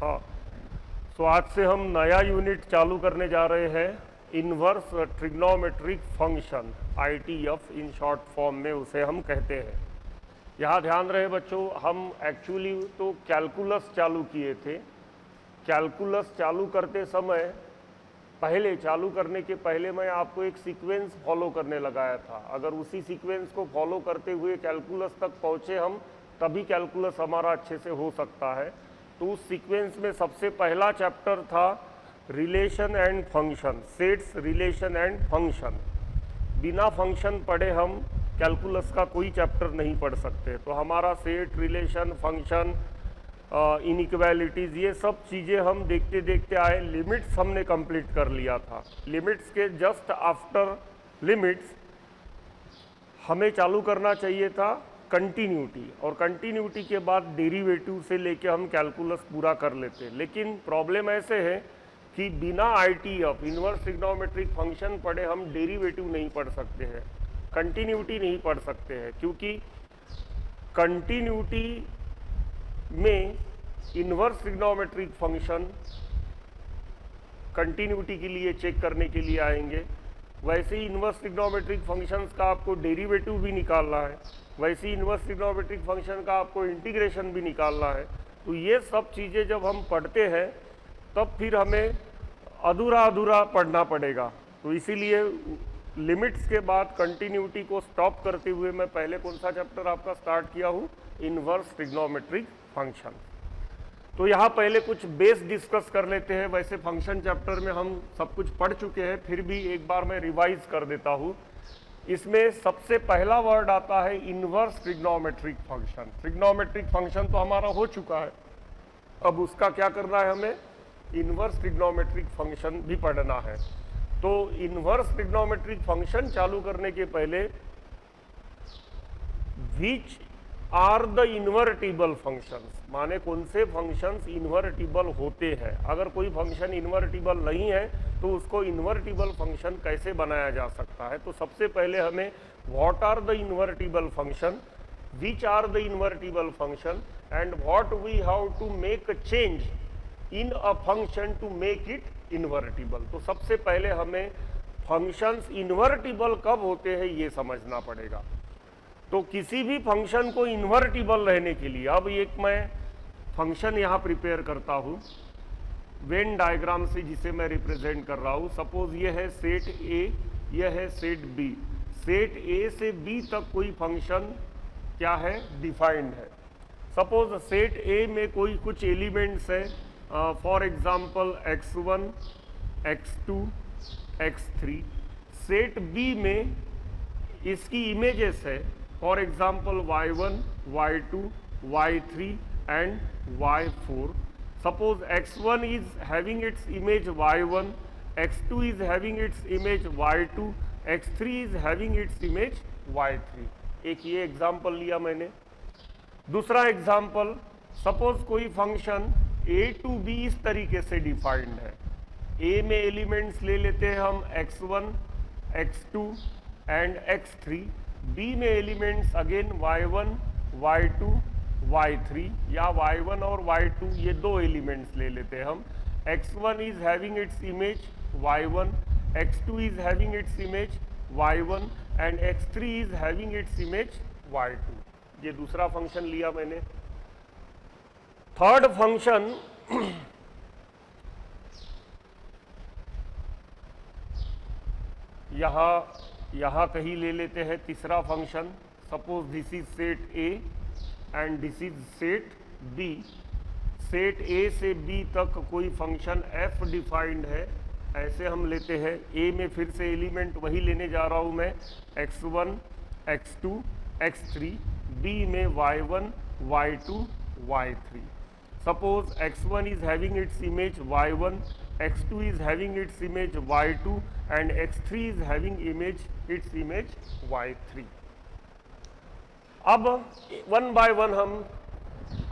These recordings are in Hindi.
हाँ, तो आज से हम नया यूनिट चालू करने जा रहे हैं, inverse trigonometric function, ITF in short form में उसे हम कहते हैं। यहाँ ध्यान रहे बच्चों, हम एक्चुअली तो कैलकुलस चालू किए थे। कैलकुलस चालू करते समय चालू करने के पहले मैं आपको एक सीक्वेंस फॉलो करने लगाया था। अगर उसी सीक्वेंस को फॉलो करते हुए कैलकुलस तक पहुँचे हम, तभी कैलकुलस हमारा अच्छे से हो सकता है। तो उस सीक्वेंस में सबसे पहला चैप्टर था relation and function, sets, relation and function. बिना फंक्शन पढ़े हम कैलकुलस का कोई चैप्टर नहीं पढ़ सकते। तो हमारा सेट, रिलेशन, फंक्शन, इनइक्वालिटीज़, ये सब चीज़ें हम देखते देखते आए। लिमिट्स हमने कंप्लीट कर लिया था। लिमिट्स के जस्ट आफ्टर लिमिट्स हमें चालू करना चाहिए था कंटिन्यूटी, और कंटिन्यूटी के बाद डेरिवेटिव से लेके हम कैलकुलस पूरा कर लेते। लेकिन प्रॉब्लम ऐसे है कि बिना ITF, इन्वर्स ट्रिग्नोमेट्रिक फंक्शन पढ़े हम डेरिवेटिव नहीं पढ़ सकते हैं, कंटिन्यूटी नहीं पढ़ सकते हैं, क्योंकि कंटिन्यूटी में इन्वर्स ट्रिग्नोमेट्रिक फंक्शन कंटिन्यूटी के लिए चेक करने के लिए आएंगे। वैसे ही इन्वर्स ट्रिग्नोमेट्रिक फंक्शंस का आपको डेरिवेटिव भी निकालना है, वैसे ही इन्वर्स ट्रिग्नोमेट्रिक फंक्शन का आपको इंटीग्रेशन भी निकालना है। तो ये सब चीज़ें जब हम पढ़ते हैं तब फिर हमें अधूरा अधूरा पढ़ना पड़ेगा। तो इसीलिए लिमिट्स के बाद कंटिन्यूटी को स्टॉप करते हुए मैं पहले कौन सा चैप्टर आपका स्टार्ट किया हूँ, इन्वर्स ट्रिग्नोमेट्रिक फंक्शन। तो यहाँ पहले कुछ बेस डिस्कस कर लेते हैं। वैसे फंक्शन चैप्टर में हम सब कुछ पढ़ चुके हैं, फिर भी एक बार मैं रिवाइज कर देता हूँ। इसमें सबसे पहला वर्ड आता है inverse trigonometric function. Trigonometric function तो हमारा हो चुका है, अब उसका क्या करना है, हमें इन्वर्स ट्रिग्नोमेट्रिक फंक्शन भी पढ़ना है। तो इन्वर्स ट्रिग्नोमेट्रिक फंक्शन चालू करने के पहले which are the invertible functions, माने कौन से फंक्शंस इन्वर्टिबल होते हैं। अगर कोई फंक्शन इन्वर्टिबल नहीं है तो उसको इन्वर्टिबल फंक्शन कैसे बनाया जा सकता है। तो सबसे पहले हमें what are the invertible function, which are the invertible function, and what we have to make a change in a function to make it invertible. तो सबसे पहले हमें फंक्शंस इन्वर्टिबल कब होते हैं ये समझना पड़ेगा। तो किसी भी फंक्शन को इन्वर्टिबल रहने के लिए, अब एक मैं फंक्शन यहाँ प्रिपेयर करता हूँ वेन डायग्राम से, जिसे मैं रिप्रेजेंट कर रहा हूँ। सपोज ये है सेट A, यह है सेट B। सेट A से B तक कोई फंक्शन क्या है, डिफाइंड है। सपोज सेट A में कोई कुछ एलिमेंट्स है, for example x1, x2, x3। Set B में इसकी इमेजेस है, for example y1, y2, y3 and y4। Suppose x1 is having its image y1, x2 is having its image y2, x3 is having its image y3। एक ये एग्जाम्पल लिया मैंने। दूसरा एग्जाम्पल, सपोज कोई फंक्शन a टू b इस तरीके से डिफाइंड है। a में एलिमेंट्स ले लेते हैं हम x1, x2 and x3। B में elements again y1, y2, y3, या y1 और y2 ये दो एलिमेंट्स ले लेते हैं हम। x1 is having its image y1, x2 is having its image y1 and x3 is having its image y2। ये दूसरा फंक्शन लिया मैंने। थर्ड फंक्शन यहाँ कहीं ले लेते हैं तीसरा function. Suppose this is set A and this is set B। Set A से B तक कोई फंक्शन f डिफाइंड है, ऐसे हम लेते हैं। A में फिर से एलिमेंट वही लेने जा रहा हूँ मैं, x1, x2, x3। B में y1, y2, y3। Suppose x1 is having its image y1, x2 is having its image y2 and x3 is having its image y3। अब वन बाय वन हम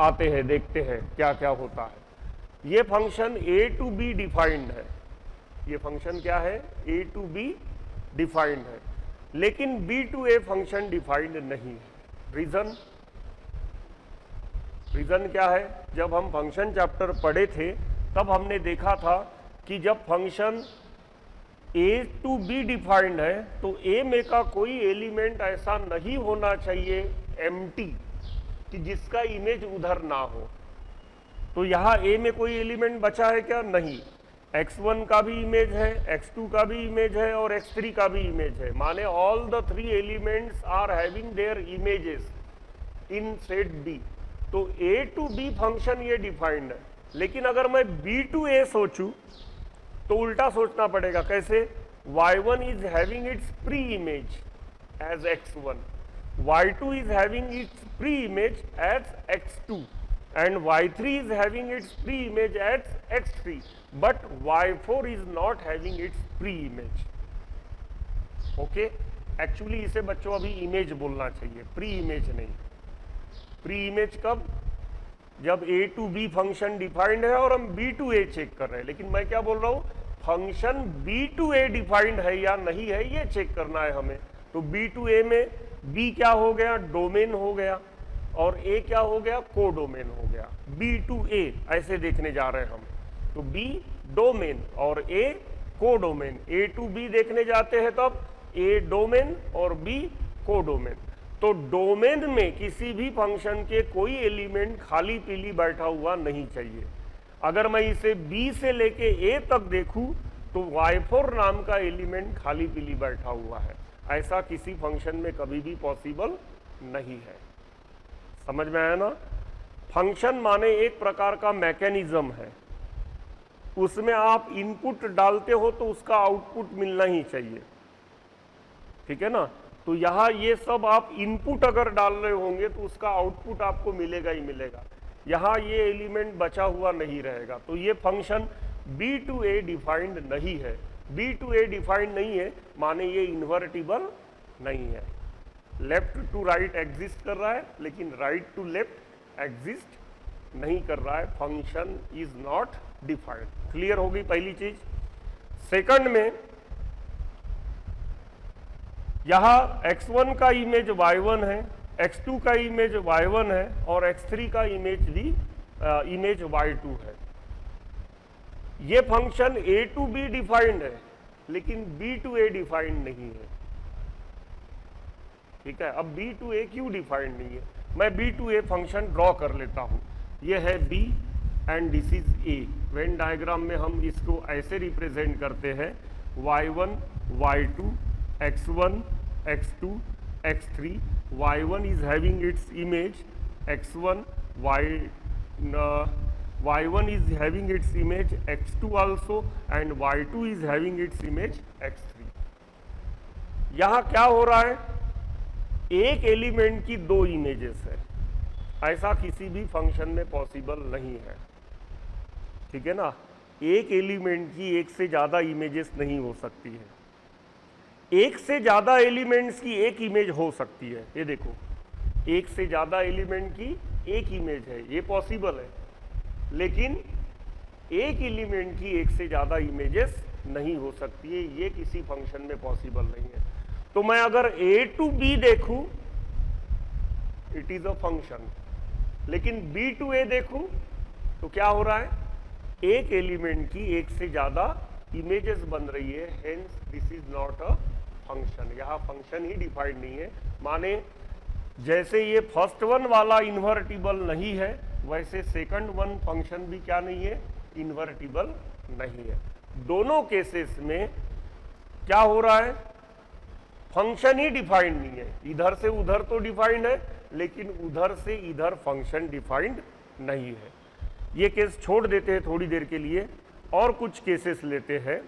आते हैं, देखते हैं क्या क्या होता है। ये function A to B defined है, ये फंक्शन क्या है, A टू B डिफाइंड है, लेकिन B to A function defined नहीं है। रीजन, रीजन क्या है, जब हम फंक्शन चैप्टर पढ़े थे तब हमने देखा था कि जब function a to b defined है तो a में का कोई एलिमेंट ऐसा नहीं होना चाहिए एम्प्टी कि जिसका इमेज उधर ना हो। तो यहाँ a में कोई एलिमेंट बचा है क्या? नहीं। x1 का भी इमेज है, x2 का भी इमेज है और x3 का भी इमेज है, माने all the 3 elements are having their images in set b। तो a टू b फंक्शन ये डिफाइंड है, लेकिन अगर मैं b टू a सोचूं तो उल्टा सोचना पड़ेगा। कैसे? y1 is having its pre image as x1, y2 is having its pre image as x2 and y3 is having its pre-image as x3, but y4 is not having its pre-image. Okay, actually इसे बच्चों अभी इमेज बोलना चाहिए, प्री इमेज नहीं। प्री इमेज कब? जब a to b function defined है और हम b टू a चेक कर रहे हैं। लेकिन मैं क्या बोल रहा हूं, function b to a defined है या नहीं है ये चेक करना है हमें। तो b टू a में b क्या हो गया? डोमेन हो गया, और a क्या हो गया? कोडोमेन हो गया। b टू a ऐसे देखने जा रहे हैं हम। तो b डोमेन और a codomain. a to b देखने जाते हैं तब a डोमेन और b कोडोमेन। तो डोमेन में किसी भी फंक्शन के कोई एलिमेंट खाली पीली बैठा हुआ नहीं चाहिए। अगर मैं इसे b से लेके a तक देखूं तो y4 नाम का एलिमेंट खाली पीली बैठा हुआ है। ऐसा किसी फंक्शन में कभी भी पॉसिबल नहीं है। समझ में आया ना? फंक्शन माने एक प्रकार का मैकेनिज्म है, उसमें आप इनपुट डालते हो तो उसका आउटपुट मिलना ही चाहिए, ठीक है ना? तो यहाँ ये सब आप इनपुट अगर डाल रहे होंगे तो उसका आउटपुट आपको मिलेगा ही मिलेगा। यहाँ ये एलिमेंट बचा हुआ नहीं रहेगा। तो ये function b to a defined नहीं है। b टू a डिफाइंड नहीं है माने ये इन्वर्टिबल नहीं है। लेफ्ट टू राइट एग्जिस्ट कर रहा है लेकिन राइट टू लेफ्ट एग्जिस्ट नहीं कर रहा है। Function is not defined. Clear होगी पहली चीज। सेकंड में यहां x1 का इमेज y1 है, x2 का इमेज y1 है और x3 का इमेज भी इमेज y2 है। ये function a to b defined है लेकिन b टू a डिफाइंड नहीं है, ठीक है? अब b टू a क्यों डिफाइंड नहीं है? मैं b to a function draw कर लेता हूं। ये है b and this is a। Venn diagram में हम इसको ऐसे रिप्रेजेंट करते हैं y1 y2 x1 x2 x3। y1 is having its image x1, y1 is having its image x2 also and y2 is having its image x3। यहां क्या हो रहा है? एक एलिमेंट की दो इमेजेस है, ऐसा किसी भी फंक्शन में पॉसिबल नहीं है, ठीक है ना? एक एलिमेंट की एक से ज्यादा इमेजेस नहीं हो सकती है। एक से ज्यादा एलिमेंट्स की एक इमेज हो सकती है। ये देखो, एक से ज्यादा एलिमेंट की एक इमेज है, ये पॉसिबल है। लेकिन एक एलिमेंट की एक से ज्यादा इमेजेस नहीं हो सकती है, ये किसी फंक्शन में पॉसिबल नहीं है। तो मैं अगर a टू b देखूं इट इज अ फंक्शन, लेकिन b टू a देखूं तो क्या हो रहा है? एक एलिमेंट की एक से ज्यादा इमेजेस बन रही है, hence this is not a function. यहां फंक्शन ही डिफाइंड नहीं है। माने जैसे ये फर्स्ट वन वाला इन्वर्टिबल नहीं है वैसे सेकंड वन फंक्शन भी क्या नहीं है? इन्वर्टिबल नहीं है। दोनों केसेस में क्या हो रहा है? फंक्शन ही डिफाइंड नहीं है। इधर से उधर तो डिफाइंड है लेकिन उधर से इधर फंक्शन डिफाइंड नहीं है। ये केस छोड़ देते हैं थोड़ी देर के लिए और कुछ केसेस लेते हैं।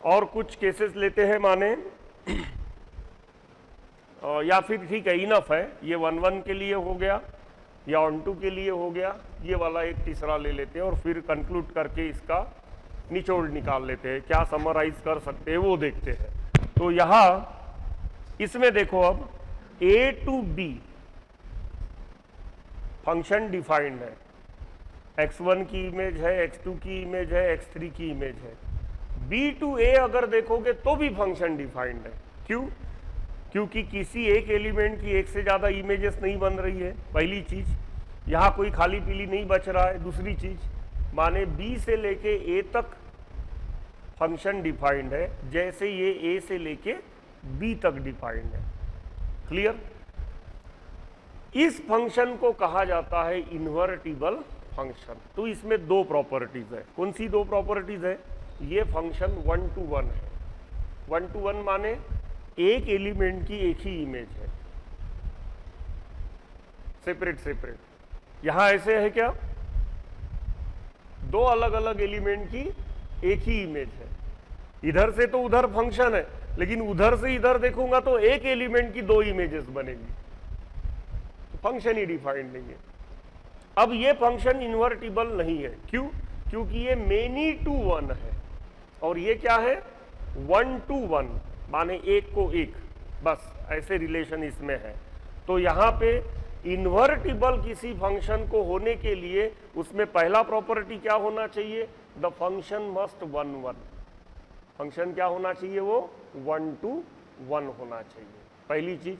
और कुछ केसेस लेते हैं माने या फिर ठीक है, इनफ है। ये 1-1 के लिए हो गया या 1-2 के लिए हो गया। ये वाला एक तीसरा ले लेते हैं और फिर कंक्लूड करके इसका निचोड़ निकाल लेते हैं। क्या समराइज कर सकते हैं वो देखते हैं। तो यहां इसमें देखो, अब a to b function defined है। x1 की इमेज है, x2 की इमेज है, x3 की इमेज है। b टू a अगर देखोगे तो भी फंक्शन डिफाइंड है। क्यों? क्योंकि किसी एक एलिमेंट की एक से ज़्यादा इमेजेस नहीं बन रही है, पहली चीज़। यहाँ कोई खाली पीली नहीं बच रहा है, दूसरी चीज़। माने बी से लेके ए तक फंक्शन डिफाइंड है, जैसे ये ए से लेके बी तक डिफाइंड है। क्लियर? इस फंक्शन को कहा जाता है इन्वर्टिबल फंक्शन। तो इसमें दो प्रॉपर्टीज है। कौन सी दो प्रॉपर्टीज है? ये फंक्शन 1 to 1 है। 1 to 1 माने एक एलिमेंट की एक ही इमेज है, सेपरेट सेपरेट। यहां ऐसे है क्या? दो अलग अलग एलिमेंट की एक ही इमेज है। इधर से तो उधर फंक्शन है, लेकिन उधर से इधर देखूंगा तो एक एलिमेंट की दो इमेजेस बनेगी, तो फंक्शन ही डिफाइंड नहीं है। अब ये फंक्शन इन्वर्टिबल नहीं है। क्यों? क्योंकि ये मेनी टू वन है, और ये क्या है? 1 to 1, माने एक को एक, बस ऐसे रिलेशन इसमें है। तो यहां पे इन्वर्टिबल किसी फंक्शन को होने के लिए उसमें पहला प्रॉपर्टी क्या होना चाहिए? The function must 1 1। फंक्शन क्या होना चाहिए? वो 1 to 1 होना चाहिए, पहली चीज।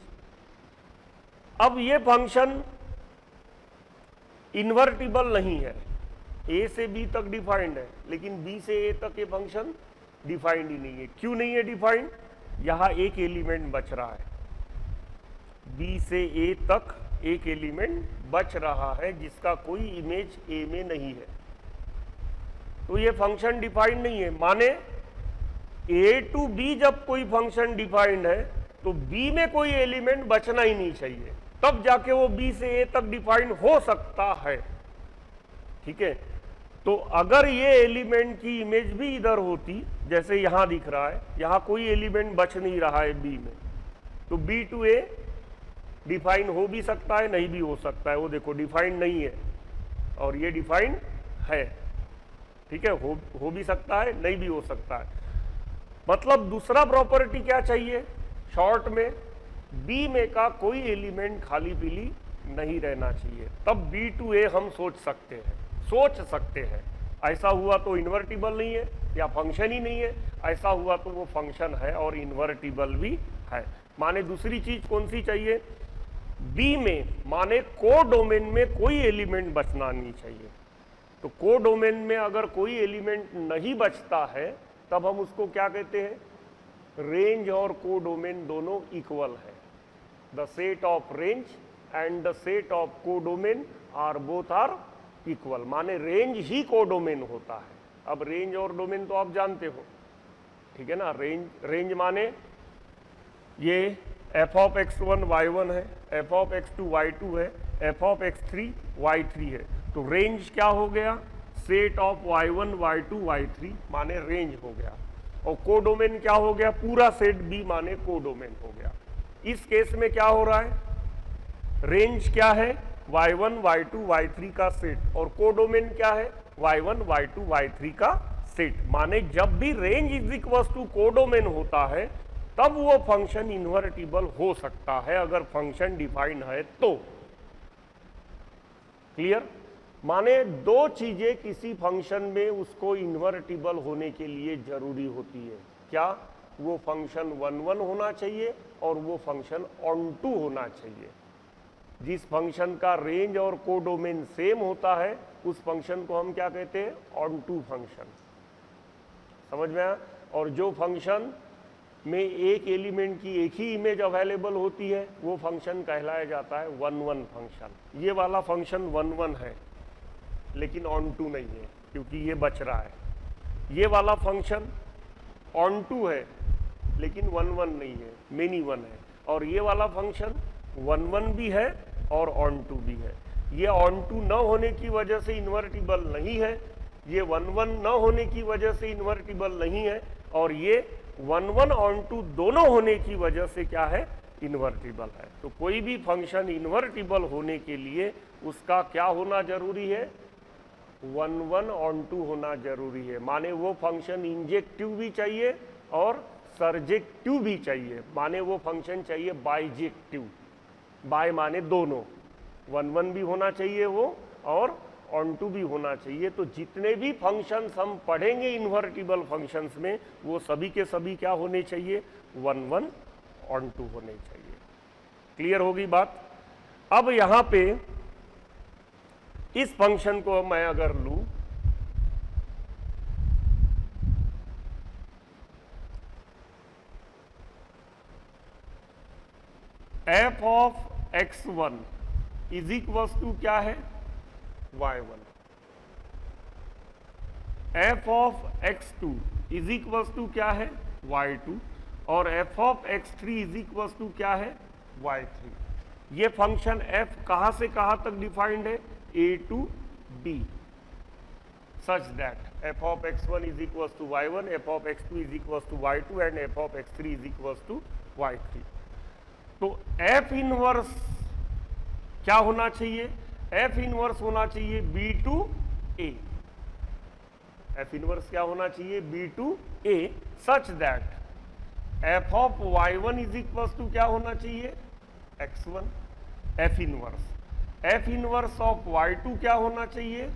अब ये फंक्शन इन्वर्टिबल नहीं है, ए से बी तक डिफाइंड है, लेकिन बी से ए तक ये फंक्शन डिफाइंड ही नहीं है। क्यों नहीं है डिफाइंड? यहां एक एलिमेंट बच रहा है, बी से ए तक एक एलिमेंट बच रहा है जिसका कोई इमेज ए में नहीं है, तो ये फंक्शन डिफाइंड नहीं है। माने ए टू बी जब कोई फंक्शन डिफाइंड है तो बी में कोई एलिमेंट बचना ही नहीं चाहिए, तब जाके वो बी से ए तक डिफाइंड हो सकता है। ठीक है? तो अगर ये एलिमेंट की इमेज भी इधर होती, जैसे यहां दिख रहा है, यहां कोई एलिमेंट बच नहीं रहा है बी में, तो बी टू ए डिफाइन हो भी सकता है, नहीं भी हो सकता है। वो देखो डिफाइंड नहीं है, और ये डिफाइंड है। ठीक है? हो भी सकता है, नहीं भी हो सकता है। मतलब दूसरा प्रॉपर्टी क्या चाहिए? शॉर्ट में बी में का कोई एलिमेंट खाली पीली नहीं रहना चाहिए, तब बी टू ए हम सोच सकते हैं। ऐसा हुआ तो इन्वर्टिबल नहीं है या फंक्शन ही नहीं है, ऐसा हुआ तो वो फंक्शन है और इन्वर्टिबल भी है। माने दूसरी चीज कौन सी चाहिए? बी में माने को डोमेन में कोई एलिमेंट बचना नहीं चाहिए। तो को डोमेन में अगर कोई एलिमेंट नहीं बचता है तब हम उसको क्या कहते हैं? रेंज और को डोमेन दोनों इक्वल है। The set of range and the set of codomain are both are equal. माने रेंज ही को डोमेन होता है। अब रेंज और डोमेन तो आप जानते हो, ठीक है ना? रेंज माने ये एफ ऑफ x1 y1 है, एफ ऑफ x2 y2 है, एफ ऑफ x3 y3 है। तो रेंज क्या हो गया? Set of y1 y2 y3 माने रेंज हो गया। और को डोमेन क्या हो गया? पूरा सेट B माने को डोमेन हो गया। इस केस में क्या हो रहा है? रेंज क्या है? y1 y2 y3 का सेट, और को डोमेन क्या है? y1 y2 y3 का सेट। माने जब भी रेंज इज इक्वल टू को डोमेन होता है तब वो फंक्शन इन्वर्टिबल हो सकता है, अगर फंक्शन डिफाइंड है तो। क्लियर? माने दो चीजें किसी फंक्शन में उसको इन्वर्टिबल होने के लिए जरूरी होती है। क्या? वो फंक्शन 1 1 होना चाहिए और वो फंक्शन ऑन टू होना चाहिए। जिस फंक्शन का रेंज और को डोमेन सेम होता है उस फंक्शन को हम क्या कहते हैं? Onto function. समझ में आया? और जो फंक्शन में एक एलिमेंट की एक ही इमेज अवेलेबल होती है वो फंक्शन कहलाया जाता है 1 1 फंक्शन। ये वाला फंक्शन 1 1 है लेकिन ऑन टू नहीं है क्योंकि ये बच रहा है। ये वाला फंक्शन ऑन टू है लेकिन 1 1 नहीं है, मेनी 1 है। और ये वाला फंक्शन 1 1 भी है और ऑन टू भी है। ये ऑन टू न होने की वजह से इन्वर्टिबल नहीं है, ये 1 1 न होने की वजह से इन्वर्टिबल नहीं है, और ये 1 1 ऑन टू दोनों होने की वजह से क्या है? इन्वर्टिबल है। तो कोई भी फंक्शन इन्वर्टिबल होने के लिए उसका क्या होना जरूरी है? 1 1 ऑन टू होना जरूरी है। माने वो फंक्शन इंजेक्टिव भी चाहिए और सर्जेक्टिव भी चाहिए। माने वो फंक्शन चाहिए बाइजेक्टिव। बाय माने दोनों, 1 1 भी होना चाहिए वो और ऑन टू भी होना चाहिए। तो जितने भी फंक्शंस हम पढ़ेंगे इन्वर्टिबल फंक्शंस में वो सभी के सभी क्या होने चाहिए? 1 1 ऑन टू होने चाहिए। क्लियर होगी बात। अब यहां पे इस फंक्शन को मैं अगर लूं f of x1 is equal to क्या है, y1। f of x2 is equal to क्या है, y2। और f of x3 is equal to क्या है, y3। ये फंक्शन f कहां से कहां तक डिफाइंड है, a to b, such that f of x1 is equals to y1, f of x2 is equals to y2 and f of x3 is equals to y3। तो f इनवर्स क्या होना चाहिए, f इनवर्स होना चाहिए b to a। f inverse क्या होना चाहिए, b to a, such that f of y1 is equals to क्या होना चाहिए, x1। f inverse of y2 क्या होना चाहिए,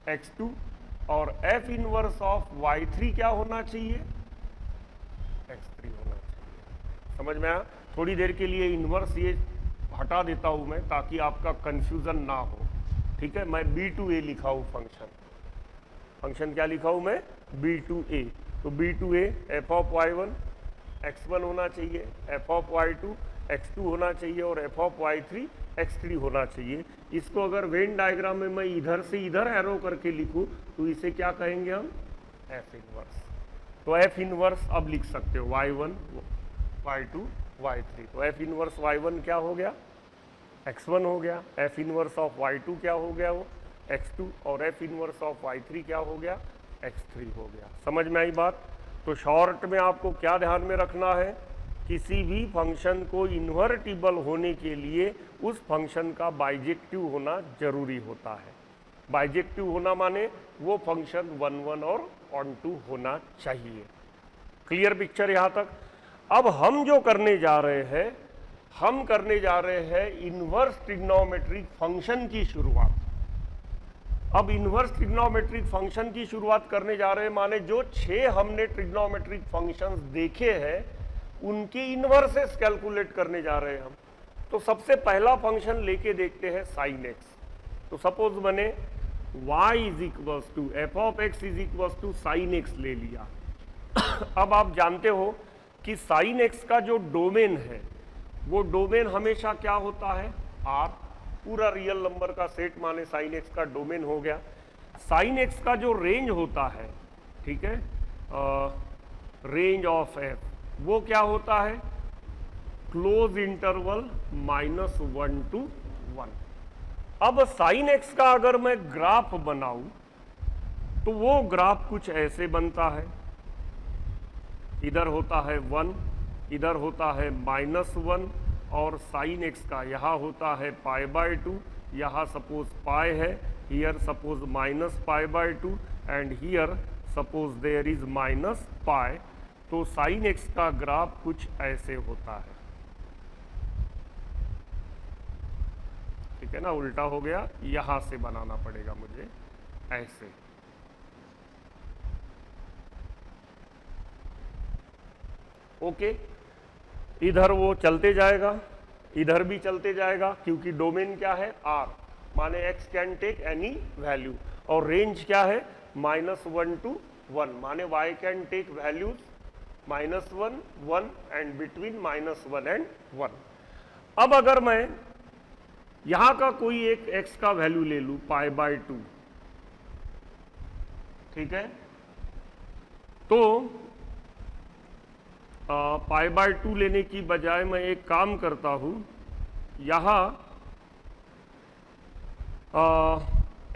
x2। और f इनवर्स ऑफ y3 क्या होना चाहिए, x3 होना चाहिए। समझ में आया। थोड़ी देर के लिए इनवर्स ये हटा देता हूं मैं ताकि आपका कंफ्यूजन ना हो, ठीक है। मैं b टू a लिखा हूं फंक्शन क्या लिखा हूं मैं, b टू a। तो b to a f of y1 x1 होना चाहिए, f ऑफ y2 x2 होना चाहिए और f ऑफ y3 x3 होना चाहिए। इसको अगर वेन डायग्राम में मैं इधर से इधर एरो करके लिखूं तो इसे क्या कहेंगे हम, f इनवर्स। तो f इनवर्स अब लिख सकते हो y1 y2 y3। तो f इनवर्स y1 क्या हो गया, x1 हो गया। f इनवर्स ऑफ y2 क्या हो गया, वो x2। और f इनवर्स ऑफ y3 क्या हो गया, x3 हो गया। समझ में आई बात। तो शॉर्ट में आपको क्या ध्यान में रखना है, किसी भी फंक्शन को इन्वर्टिबल होने के लिए उस फंक्शन का बाइजेक्टिव होना जरूरी होता है। बाइजेक्टिव होना माने वो फंक्शन 1 1 और ऑन टू होना चाहिए। क्लियर पिक्चर यहां तक। अब हम जो करने जा रहे हैं, हम करने जा रहे हैं इन्वर्स ट्रिग्नोमेट्रिक फंक्शन की शुरुआत। अब इन्वर्स ट्रिग्नोमेट्रिक फंक्शन की शुरुआत करने जा रहे हैं माने जो 6 हमने ट्रिग्नोमेट्रिक फंक्शंस देखे हैं उनके इन्वर्सेस कैलकुलेट करने जा रहे हैं हम। तो सबसे पहला फंक्शन लेके देखते हैं साइन एक्स। तो सपोज मैंने y is equals to f of x is equals to sine x ले लिया। अब आप जानते हो कि साइन एक्स का जो डोमेन है वो डोमेन हमेशा क्या होता है, r। पूरा रियल नंबर का सेट माने साइन एक्स का डोमेन हो गया। साइन एक्स का जो रेंज होता है, ठीक है, रेंज ऑफ f वो क्या होता है, क्लोज इंटरवल -1 to 1। अब साइन एक्स का अगर मैं ग्राफ बनाऊं तो वो ग्राफ कुछ ऐसे बनता है। इधर होता है 1, इधर होता है -1 और साइन एक्स का यहाँ होता है π/2। यहाँ सपोज पाई है, here suppose -π/2 and here suppose there is -π। तो साइन एक्स का ग्राफ कुछ ऐसे होता है, ठीक है ना। उल्टा हो गया, यहां से बनाना पड़ेगा मुझे ऐसे। ओके, इधर वो चलते जाएगा, इधर भी चलते जाएगा क्योंकि डोमेन क्या है, r माने x can take any value. और रेंज क्या है, -1 to 1 माने y can take values -1 1 and between -1 and 1। अब अगर मैं यहां का कोई एक x का वैल्यू ले लूं π/2, ठीक है, तो π/2 लेने की बजाय मैं एक काम करता हूं, यहां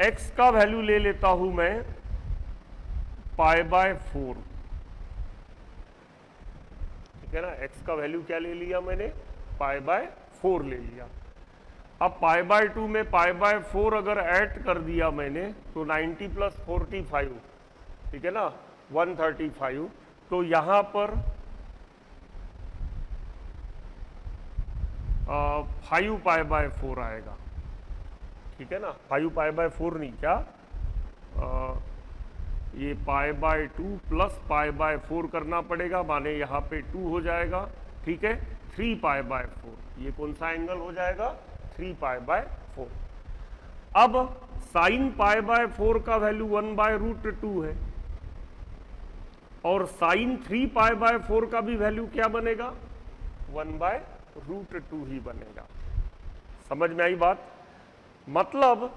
x का वैल्यू ले लेता हूं मैं π/4, ठीक है ना। x का वैल्यू क्या ले लिया मैंने, π/4 ले लिया। अब π/2 में π/4 अगर ऐड कर दिया मैंने तो 90 + 45, ठीक है ना, 135। तो यहां पर 5 π/4 आएगा, ठीक है ना। 5 π/4 नहीं, क्या ये π/2 + π/4 करना पड़ेगा, माने यहाँ पे 2 हो जाएगा, ठीक है, 3π/4। ये कौन सा एंगल हो जाएगा, 3π/4। अब sin π/4 का वैल्यू 1/√2 है और sin 3π/4 का भी वैल्यू क्या बनेगा, 1/√2 ही बनेगा। समझ में आई बात? मतलब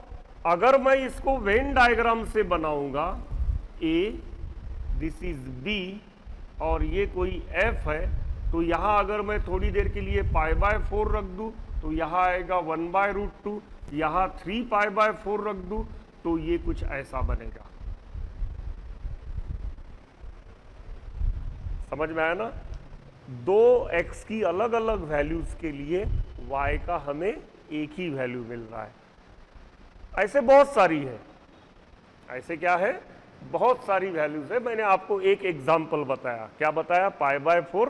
अगर मैं इसको वेन डायग्राम से बनाऊंगा, ए, दिस इज बी और ये कोई एफ है, तो यहां अगर मैं थोड़ी देर के लिए π/4 रख दूं तो यहां आएगा 1/√2, यहां 3π/4 रख दूं तो ये कुछ ऐसा बनेगा। समझ में आया ना? दो x की अलग अलग वैल्यूज के लिए y का हमें एक ही वैल्यू मिल रहा है। ऐसे बहुत सारी है, ऐसे क्या है, बहुत सारी वैल्यूज है। मैंने आपको एक एग्जांपल बताया, क्या बताया, π/4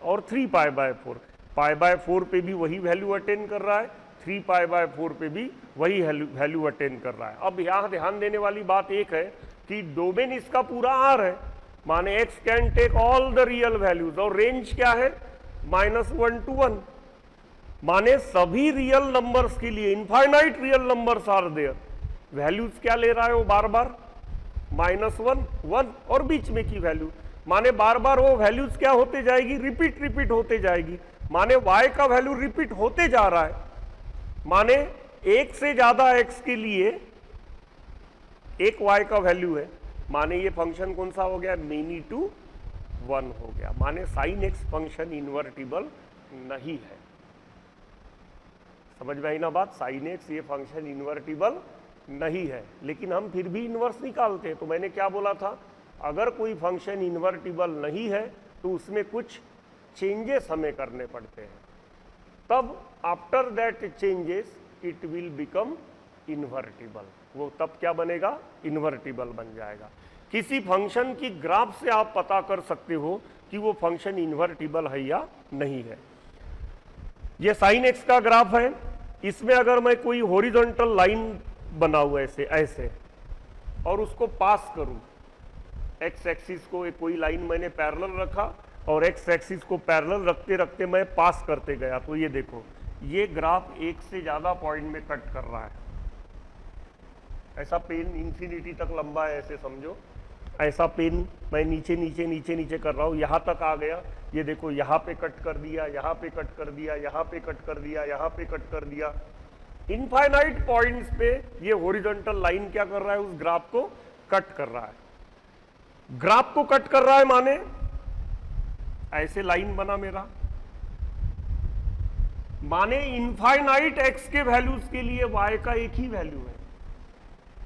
और 3π/4। π/4 पे भी वही वैल्यू अटेन कर रहा है, 3π/4 पे भी वही वैल्यू अटेन कर रहा है। अब यहाँ ध्यान देने वाली बात एक है कि डोमेन इसका पूरा R है, माने x can take all the real values, और रेंज क्या है, -1 to 1, माने सभी रियल नंबर्स के लिए, infinite real numbers are there. Values क्या ले रहा है वो, बार बार -1, 1 और बीच में की वैल्यू, माने बार बार वो वैल्यूज क्या होते जाएगी, रिपीट होते जाएगी। माने y का वैल्यू रिपीट होते जा रहा है, माने एक से ज्यादा x के लिए एक y का वैल्यू है, माने ये फंक्शन कौन सा हो गया, मेनी टू 1 हो गया। माने साइन x फंक्शन इन्वर्टिबल नहीं है। समझ में आई ना बात? साइन x ये फंक्शन इन्वर्टिबल नहीं है, लेकिन हम फिर भी इन्वर्स निकालते हैं। तो मैंने क्या बोला था, अगर कोई फंक्शन इन्वर्टिबल नहीं है तो उसमें कुछ चेंजेस हमें करने पड़ते हैं, तब after that changes it will become invertible. वो तब क्या बनेगा, इन्वर्टिबल बन जाएगा। किसी फंक्शन की ग्राफ से आप पता कर सकते हो कि वो फंक्शन इन्वर्टिबल है या नहीं है। ये साइन एक्स का ग्राफ है, इसमें अगर मैं कोई हॉरिजॉन्टल लाइन बनाऊं ऐसे और उसको पास करूं, एक्स एक्सिस को कोई लाइन मैंने पैरेलल रखा और एक्स एक्सिस को पैरेलल रखते रखते मैं पास करते गया, तो ये देखो ये ग्राफ एक से ज्यादा पॉइंट में कट कर रहा है। ऐसा पेन इंफिनिटी तक लंबा है, ऐसे समझो, ऐसा पेन मैं नीचे नीचे नीचे नीचे कर रहा हूँ, यहाँ तक आ गया। ये देखो यहाँ पे कट कर दिया, यहाँ पे कट कर दिया, यहाँ पे कट कर दिया, यहाँ पे कट कर दिया। इनफाइनाइट पॉइंट्स पे ये हॉरिजॉन्टल लाइन क्या कर रहा है, उस ग्राफ को कट कर रहा है। ग्राफ को कट कर रहा है माने ऐसे लाइन बना मेरा, माने इनफाइनाइट एक्स के वैल्यूज के लिए वाई का एक ही वैल्यू है।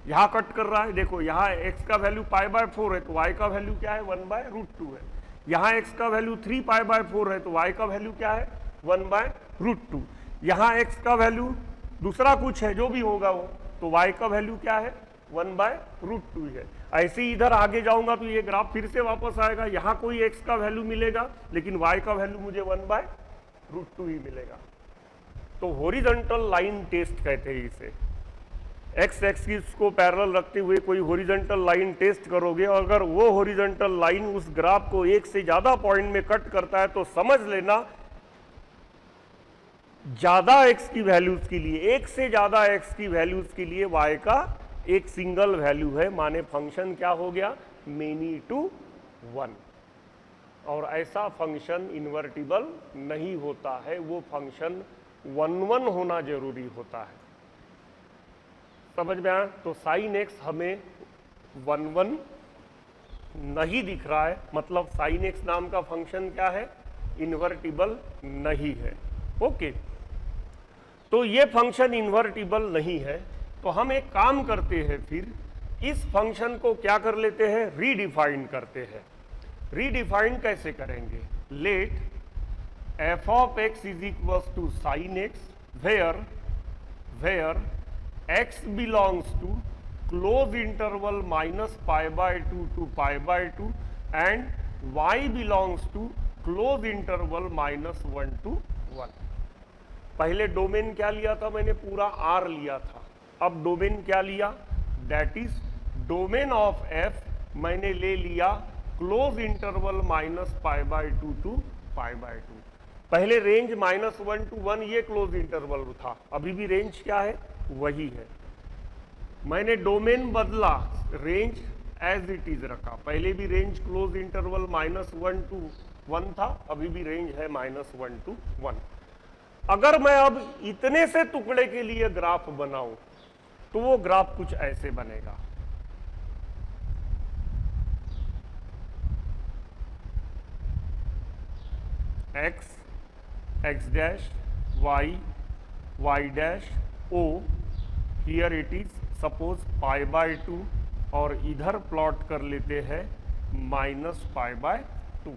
यहां कट कर रहा है, देखो यहां एक्स का वैल्यू π/4 है तो वाई का वैल्यू क्या है, 1/√2 है। यहां एक्स का वैल्यू 3π/4 है तो वाई का वैल्यू क्या है, 1/√2। यहां एक्स का वैल्यू दूसरा कुछ है, जो भी होगा वो, तो वाई का वैल्यू क्या है, 1/√2 है। ऐसे ही इधर आगे जाऊंगा तो ये ग्राफ फिर से वापस आएगा, यहां कोई एक्स का वैल्यू मिलेगा लेकिन वाई का वैल्यू मुझे 1/√2 ही मिलेगा। तो हॉरिजॉन्टल लाइन टेस्ट कहते हैं इसे। एक्स एक्सिस को पैरेलल रखते हुए कोई हॉरिजॉन्टल लाइन टेस्ट करोगे और अगर वो हॉरिजॉन्टल लाइन उस ग्राफ को एक से ज्यादा पॉइंट में कट करता है तो समझ लेना ज्यादा एक्स की वैल्यूज के लिए, एक से ज्यादा एक्स की वैल्यूज के लिए वाई का एक सिंगल वैल्यू है, माने फंक्शन क्या हो गया, मेनी टू 1। और ऐसा फंक्शन इन्वर्टिबल नहीं होता है, वो फंक्शन 1 होना जरूरी होता है। समझ में आया? तो साइन एक्स हमें 1 नहीं दिख रहा है, मतलब साइन एक्स नाम का फंक्शन क्या है, इन्वर्टिबल नहीं है। ओके, तो ये फंक्शन इन्वर्टिबल नहीं है, तो हम एक काम करते हैं, फिर इस फंक्शन को क्या कर लेते हैं, रीडिफाइन करते हैं। रीडिफाइन कैसे करेंगे, late f of x is equals to sin x where x belongs to close interval -π/2 to π/2 and y belongs to close interval -1 to 1। पहले डोमेन क्या लिया था मैंने, पूरा R लिया था। अब डोमेन क्या लिया, that is domain of f मैंने ले लिया क्लोज इंटरवल -π/2 टू π/2। पहले रेंज -1 to 1 ये क्लोज इंटरवल था, अभी भी रेंज क्या है, वही है। मैंने डोमेन बदला, रेंज एज इट इज रखा, पहले भी रेंज क्लोज इंटरवल -1 to 1 था, अभी भी रेंज है -1 to 1। अगर मैं अब इतने से टुकड़े के लिए ग्राफ बनाऊं तो वो ग्राफ कुछ ऐसे बनेगा। x, x dash, y, y dash, o, here it is suppose π/2 और इधर प्लॉट कर लेते हैं -π/2।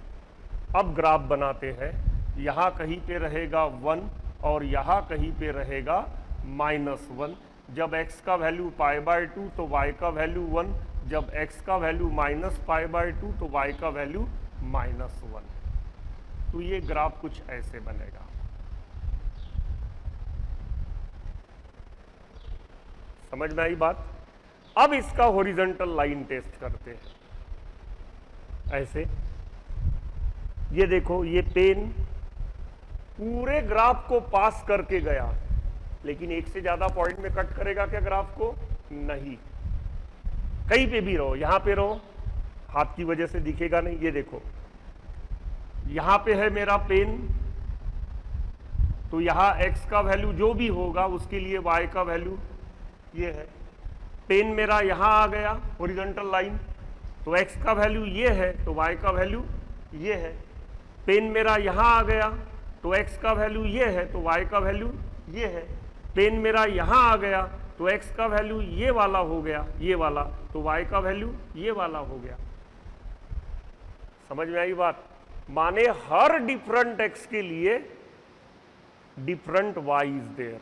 अब ग्राफ बनाते हैं, यहाँ कहीं पे रहेगा 1 और यहाँ कहीं पे रहेगा -1। जब x का वैल्यू π/2 तो y का वैल्यू 1, जब x का वैल्यू -π/2 तो y का वैल्यू -1। तो ये ग्राफ कुछ ऐसे बनेगा। समझ में आई बात? अब इसका हॉरिजॉन्टल लाइन टेस्ट करते हैं। ऐसे ये देखो, ये पेन पूरे ग्राफ को पास करके गया, लेकिन एक से ज्यादा पॉइंट में कट करेगा क्या ग्राफ को? नहीं। कहीं पे भी रहो, यहां पे रहो, हाथ की वजह से दिखेगा नहीं। ये देखो, यहां पे है मेरा पेन, तो यहां x का वैल्यू जो भी होगा उसके लिए y का वैल्यू ये है। पेन मेरा यहां आ गया हॉरिजॉन्टल लाइन, तो x का वैल्यू ये है तो y का वैल्यू ये है। पेन मेरा यहां आ गया तो x का वैल्यू ये है तो y का वैल्यू ये है। पेन मेरा यहां आ गया तो x का वैल्यू ये वाला हो गया, ये वाला, तो y का वैल्यू ये वाला हो गया। समझ में आई बात? माने हर डिफरेंट x के लिए डिफरेंट y इज देयर,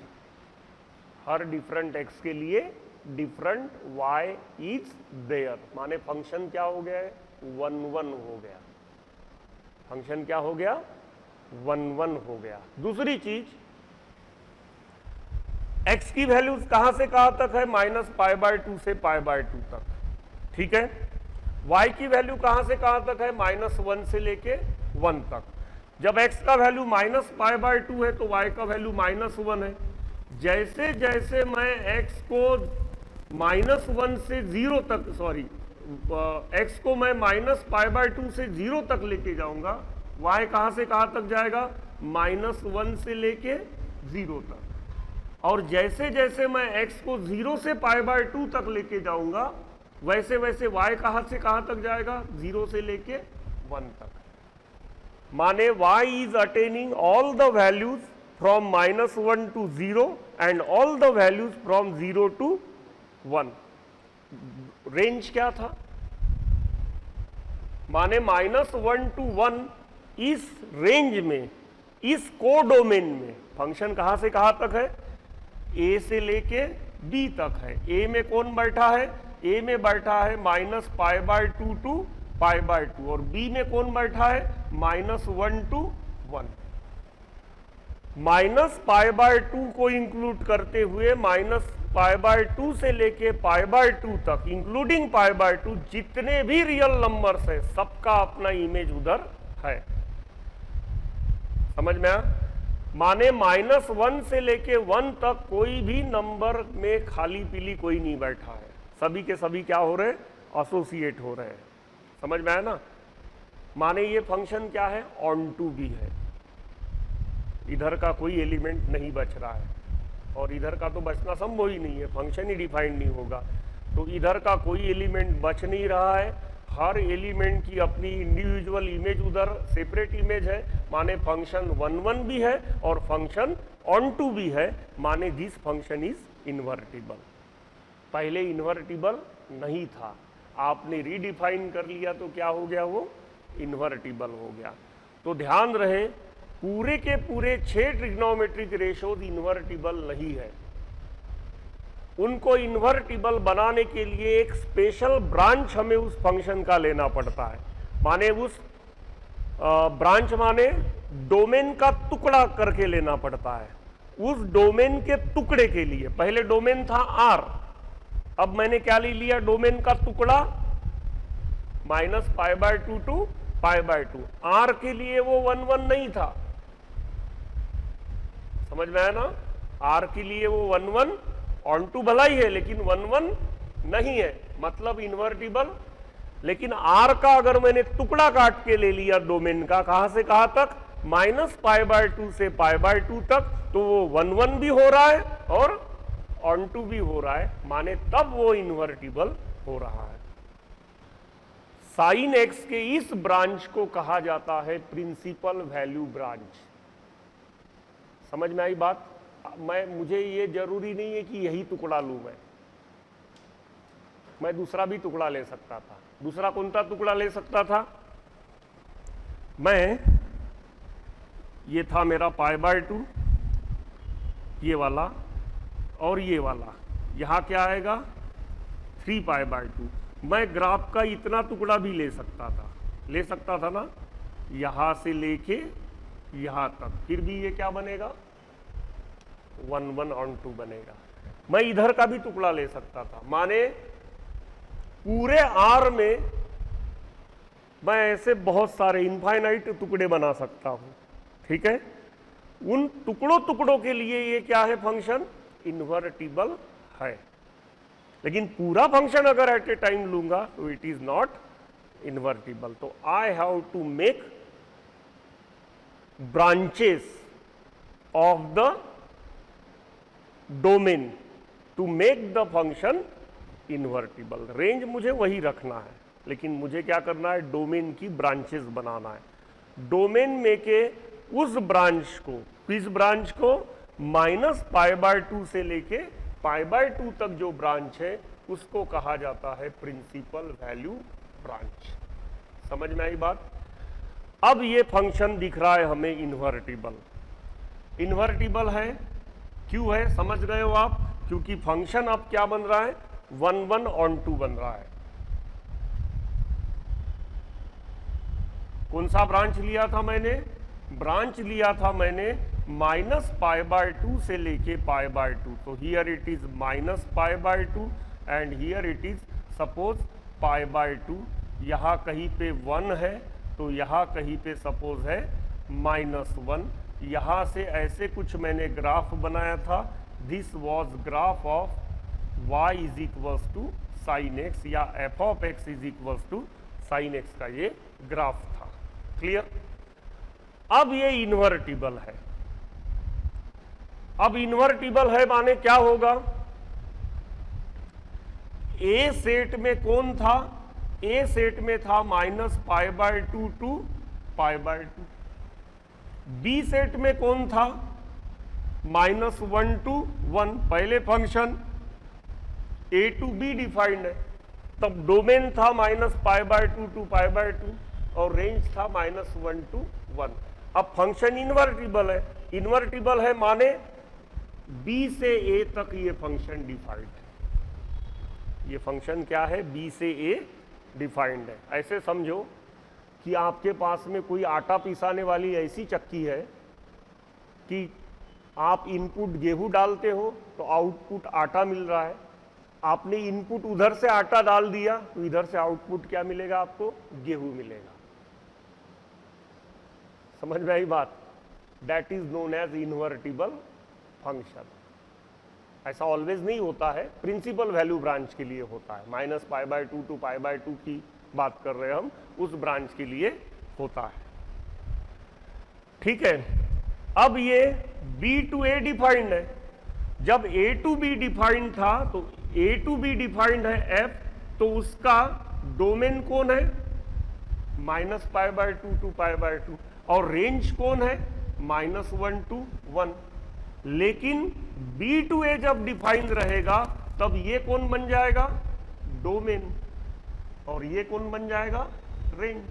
हर डिफरेंट x के लिए डिफरेंट y इज देयर। माने फंक्शन क्या हो गया है? 1 1 हो गया। फंक्शन क्या हो गया? 1 1 हो गया। दूसरी चीज, x की वैल्यूज कहां से कहां तक है? -π/2 से π/2 तक, ठीक है। y की वैल्यू कहां से कहां तक है? -1 से लेके 1 तक। जब x का वैल्यू -π/2 है तो y का वैल्यू -1 है। जैसे जैसे मैं x को -1 से 0 तक, सॉरी x को मैं -π/2 से 0 तक लेके जाऊंगा, y कहां से कहां तक जाएगा? -1 से लेके 0 तक। और जैसे जैसे मैं x को 0 से π/2 तक लेके जाऊंगा, वैसे वैसे y कहां से कहां तक जाएगा? 0 से लेके 1 तक। माने y is attaining all the values from -1 to 0 and all the values from 0 to 1। Range क्या था? माने -1 to 1 इस रेंज में, इस कोडोमेन में फंक्शन कहां से कहां तक है? a से लेके b तक है। a में कौन बैठा है? a में बैठा है -π/2 to π/2 और b में कौन बैठा है? -1 to 1। -π/2 को इंक्लूड करते हुए -π/2 से लेके π/2 तक इंक्लूडिंग π/2 जितने भी रियल नंबर्स है सबका अपना इमेज उधर है। समझ में आया? माने -1 से लेके 1 तक कोई भी नंबर में खाली पीली कोई नहीं बैठा है, सभी के सभी क्या हो रहे हैं? एसोसिएट हो रहे हैं। समझ में आया ना? माने ये फंक्शन क्या है? ऑन टू भी है, इधर का कोई एलिमेंट नहीं बच रहा है और इधर का तो बचना संभव ही नहीं है, फंक्शन ही डिफाइंड नहीं होगा। तो इधर का कोई एलिमेंट बच नहीं रहा है, हर एलिमेंट की अपनी इंडिविजुअल इमेज उधर सेपरेट इमेज है। माने फंक्शन 1 1 भी है और फंक्शन ऑन टू भी है। माने दिस फंक्शन इज इन्वर्टिबल। पहले इन्वर्टिबल नहीं था, आपने रीडिफाइन कर लिया तो क्या हो गया? वो इन्वर्टिबल हो गया। तो ध्यान रहे, पूरे के पूरे 6 ट्रिग्नोमेट्रिक रेशोज इन्वर्टिबल नहीं है। उनको इन्वर्टिबल बनाने के लिए एक स्पेशल ब्रांच हमें उस फंक्शन का लेना पड़ता है। माने उस ब्रांच माने डोमेन का टुकड़ा करके लेना पड़ता है। उस डोमेन के टुकड़े के लिए, पहले डोमेन था R, अब मैंने क्या ले लिया? डोमेन का टुकड़ा -π/2 to π/2। R के लिए वो 1 1 नहीं था, समझ में आया ना? आर के लिए वो 1 1 ऑन टू भला ही है लेकिन 1 1 नहीं है, मतलब इन्वर्टिबल। लेकिन आर का अगर मैंने टुकड़ा काट के ले लिया डोमेन का, कहां से कहां तक, -π/2 से π/2 तक, तो वो 1 1 भी हो रहा है और ऑन टू भी हो रहा है, माने तब वो इन्वर्टिबल हो रहा है। साइन एक्स के इस ब्रांच को कहा जाता है प्रिंसिपल वैल्यू ब्रांच। समझ में आई बात? मुझे ये जरूरी नहीं है कि यही टुकड़ा लूं मैं दूसरा भी टुकड़ा ले सकता था। दूसरा कौन सा टुकड़ा ले सकता था? मैं, ये था मेरा π/2, ये वाला और ये वाला, यहां क्या आएगा 3π/2। मैं ग्राफ का इतना टुकड़ा भी ले सकता था ना, यहां से लेके यहां तक, फिर भी ये क्या बनेगा 1 1 ऑन टू बनेगा। मैं इधर का भी टुकड़ा ले सकता था, माने पूरे आर में मैं ऐसे बहुत सारे इनफाइनाइट टुकड़े बना सकता हूं, ठीक है। उन टुकड़ों के लिए ये क्या है, फंक्शन इन्वर्टिबल है। लेकिन पूरा फंक्शन अगर एट ए टाइम लूंगा तो इट इज नॉट इन्वर्टिबल। तो I have to make branches of the domain to make the function invertible. Range मुझे वही रखना है, लेकिन मुझे क्या करना है, डोमेन की ब्रांचेस बनाना है। डोमेन में के उस ब्रांच को, किस ब्रांच को, -π/2 से लेके π/2 तक जो ब्रांच है उसको कहा जाता है प्रिंसिपल वैल्यू ब्रांच। समझ में आई बात? अब ये फंक्शन दिख रहा है हमें इन्वर्टिबल। इन्वर्टिबल है, क्यों है समझ गए हो आप? क्योंकि फंक्शन अब क्या बन रहा है, 1 1 ऑन टू बन रहा है। कौन सा ब्रांच लिया था मैंने? ब्रांच लिया था मैंने -π/2 से लेके π/2। तो here it is -π/2 and here it is suppose π/2। यहां कहीं पे 1 है तो यहां कहीं पे सपोज है -1। यहां से ऐसे कुछ मैंने ग्राफ बनाया था। This was graph of y is equals to sine x, या f of x is equals to sine x का ये ग्राफ था। क्लियर? अब ये इन्वर्टिबल है। अब इन्वर्टिबल है माने क्या होगा, ए सेट में कौन था, ए सेट में था -π/2 टू π/2। बी सेट में कौन था, -1 टू 1। पहले function a to b defined है, तब डोमेन था -π/2 टू π/2 और रेंज था -1 टू 1। अब फंक्शन इन्वर्टिबल है। इन्वर्टिबल है माने b से a तक ये फंक्शन डिफाइंड है। ये फंक्शन क्या है, b से a डिफाइंड है। ऐसे समझो कि आपके पास में कोई आटा पिसाने वाली ऐसी चक्की है कि आप इनपुट गेहूं डालते हो तो आउटपुट आटा मिल रहा है। आपने इनपुट उधर से आटा डाल दिया तो इधर से आउटपुट क्या मिलेगा आपको, गेहूं मिलेगा। समझ में आई बात? That is known as invertible function. ऐसा ऑलवेज नहीं होता है, प्रिंसिपल वैल्यू ब्रांच के लिए होता है। -π/2 टू π/2 की बात कर रहे हैं हम, उस ब्रांच के लिए होता है। ठीक है। अब ये b टू a डिफाइंड है। जब a टू b डिफाइंड था तो a टू b डिफाइंड है f, तो उसका डोमेन कौन है, -π/2 टू π/2, और रेंज कौन है, -1 टू 1। लेकिन b टू a जब डिफाइंड रहेगा तब ये कौन बन जाएगा, डोमेन, और ये कौन बन जाएगा, रेंज।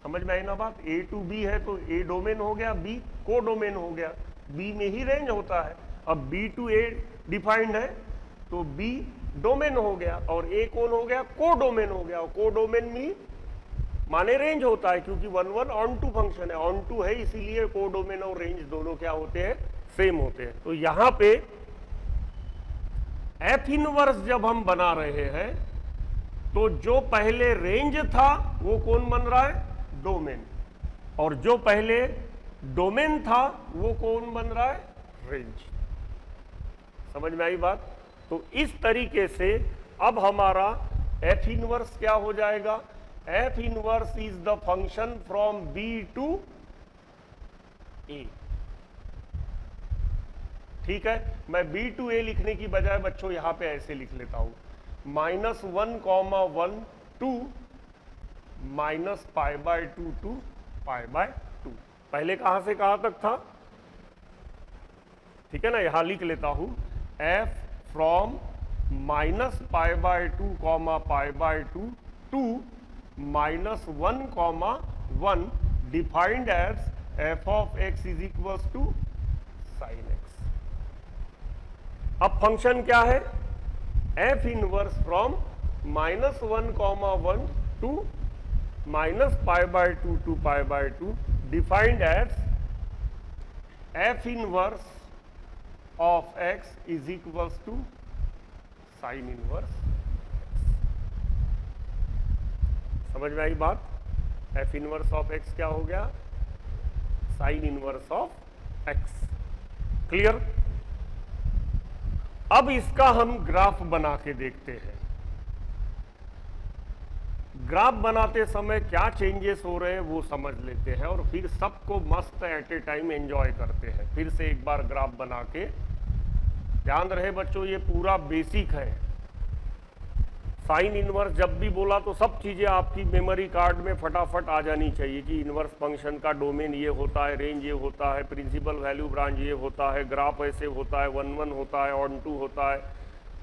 समझ में आई ना बात? a टू b है तो a डोमेन हो गया, b को डोमेन हो गया, b में ही रेंज होता है। अब b टू a डिफाइंड है तो b डोमेन हो गया और a कौन हो गया, को डोमेन हो गया। और को डोमेन में माने रेंज होता है, क्योंकि 1 1 ऑन टू फंक्शन है, ऑन टू है, इसीलिए को डोमेन और रेंज दोनों क्या होते हैं, सेम होते हैं। तो यहां पे एफ इनवर्स जब हम बना रहे हैं तो जो पहले रेंज था वो कौन बन रहा है, डोमेन, और जो पहले डोमेन था वो कौन बन रहा है, रेंज। समझ में आई बात? तो इस तरीके से अब हमारा एफ इनवर्स क्या हो जाएगा, F inverse is the function from B to A. ठीक है, मैं बी टू ए लिखने की बजाय बच्चों यहां पे ऐसे लिख लेता हूं, -1, 1 2 -π/2 टू π/2। पहले कहां से कहां तक था, ठीक है ना, यहां लिख लेता हूं, f from -π/2, π/2 to -1, 1 defined as f of x is equals to sin x। अब फंक्शन क्या है, f inverse from -1, 1 to -π/2 to π/2 defined as f inverse of x is equals to sine inverse. समझ में आई बात? f इनवर्स ऑफ x क्या हो गया, sign inverse of x। Clear? अब इसका हम ग्राफ बना के देखते हैं। ग्राफ बनाते समय क्या चेंजेस हो रहे हैं वो समझ लेते हैं और फिर सबको मस्त एट ए टाइम एंजॉय करते हैं। फिर से एक बार ग्राफ बना के, ध्यान रहे बच्चों ये पूरा बेसिक है। साइन इनवर्स जब भी बोला तो सब चीजें आपकी मेमोरी कार्ड में फटाफट आ जानी चाहिए कि इनवर्स फंक्शन का डोमेन ये होता है, रेंज ये होता है, प्रिंसिपल वैल्यू ब्रांच ये होता है, ग्राफ ऐसे होता है, 1 1 होता है, ऑन 2 होता है,